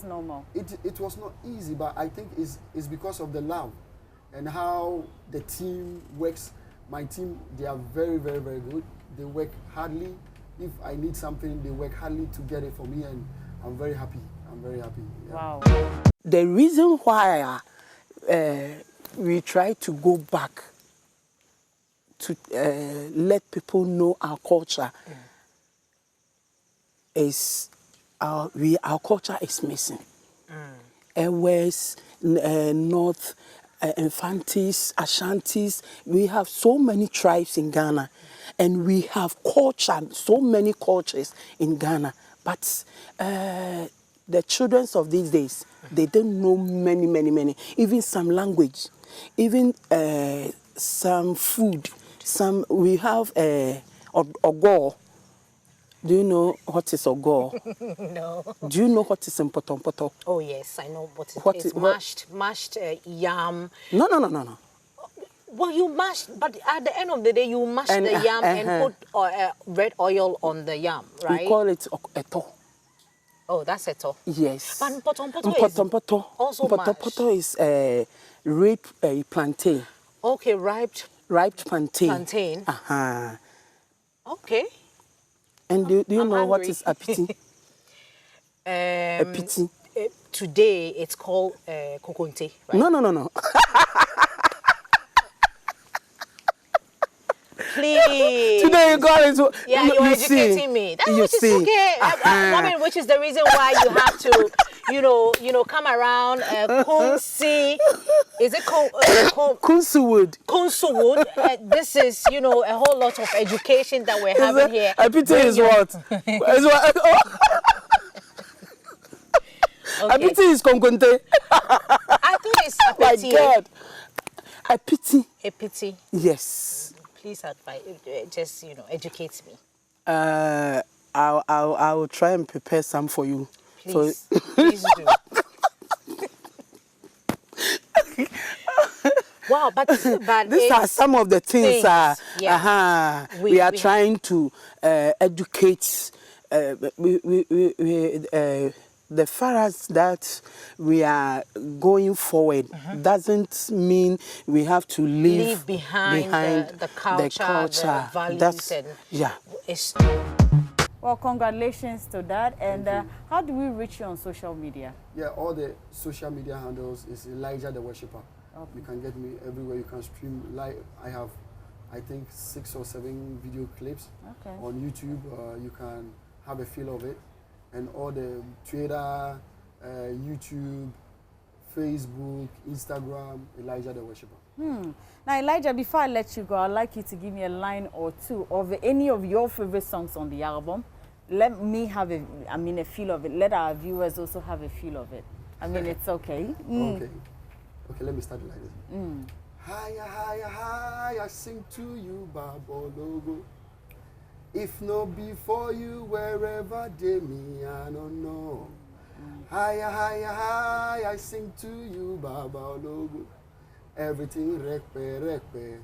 normal? It was not easy, but I think it's because of the love and how the team works. My team, they are very, very, very good. They work hardly. If I need something, they work hardly to get it for me, and I'm very happy. I'm very happy. Yeah. Wow. The reason why we try to go back to let people know our culture is our culture is missing. West, North, Infantis, Ashantis. We have so many tribes in Ghana, and we have culture, so many cultures in Ghana. But the children of these days, they don't know many, even some language, even some food. We have Ogo. Do you know what is Ogo? No. Do you know what is Mpotompoto? Oh yes, I know what it is. Mashed yam. No. Well, you mash, but at the end of the day, you mash the yam and put red oil on the yam, right? We call it eto. Oh, that's eto. Yes. But Mpotompoto is also Mpotompoto is ripe plantain. Okay, ripe plantain. Plantain. Okay. And do you know what is apiti? Apiti. Today it's called kokonte, right? No. Please. Today you got it. Yeah, you're educating me. That which is okay. I mean, which is the reason why you have to, you know, come around. Kunsi, is it Kunsuwood? Kunsuwood. This is, a whole lot of education that we're having here. Apiti is what? Apiti is konkonte. I thought it's apiti. My God. Apiti. Yes. Please advise, just educate me. I will try and prepare some for you. Please, please do. Wow, but these are some of the things. We are trying to educate. The far as that we are going forward doesn't mean we have to leave behind the culture, the values. Well, congratulations to that. And how do we reach you on social media? Yeah, all the social media handles is Elijah the Worshipper. Okay. You can get me everywhere. You can stream live. I have, I think, 6 or 7 video clips on YouTube. You can have a feel of it. And all the Twitter, YouTube, Facebook, Instagram, Elijah the Worshipper. Now, Elijah, before I let you go, I'd like you to give me a line or two of any of your favorite songs on the album. Let me have a feel of it. Let our viewers also have a feel of it. I mean, it's okay. Okay, let me start it like this. Higher, higher, higher, sing to you, Babologo. If no before you, wherever they me, I don't know. Higher, higher, higher, I sing to you, Babologo. Everything rekpe, rekpe.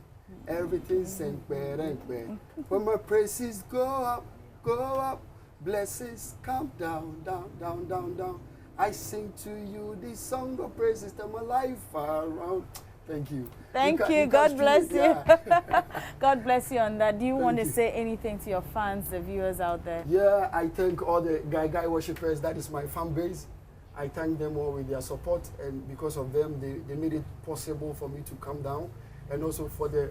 Everything senkpe, renkpe. When my praises go up, blessings come down, down, down, down, down. I sing to you this song of praises to my life around. Thank you. Thank you. God bless you. God bless you on that. Do you want to say anything to your fans, the viewers out there? Yeah, I thank all the Guy worshippers. That is my fan base. I thank them all with their support, and because of them, they made it possible for me to come down, and also for the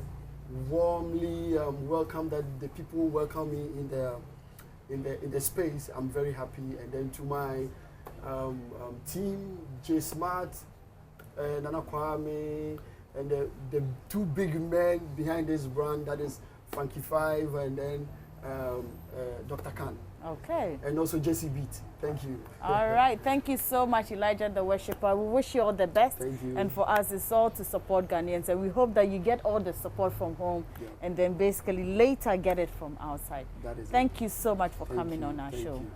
warmly welcome that the people welcome me in the space. I'm very happy. And then to my team, J Smart, Nana Kwame, and the two big men behind this brand, that is Funky 5 and then Dr. Khan. Okay. And also Jesse Beat. Thank you. All right. Thank you so much, Elijah the Worshipper. We wish you all the best. Thank you. And for us, it's all to support Ghanaians. And we hope that you get all the support from home and then basically later get it from outside. That is Thank you so much for coming on our show. You.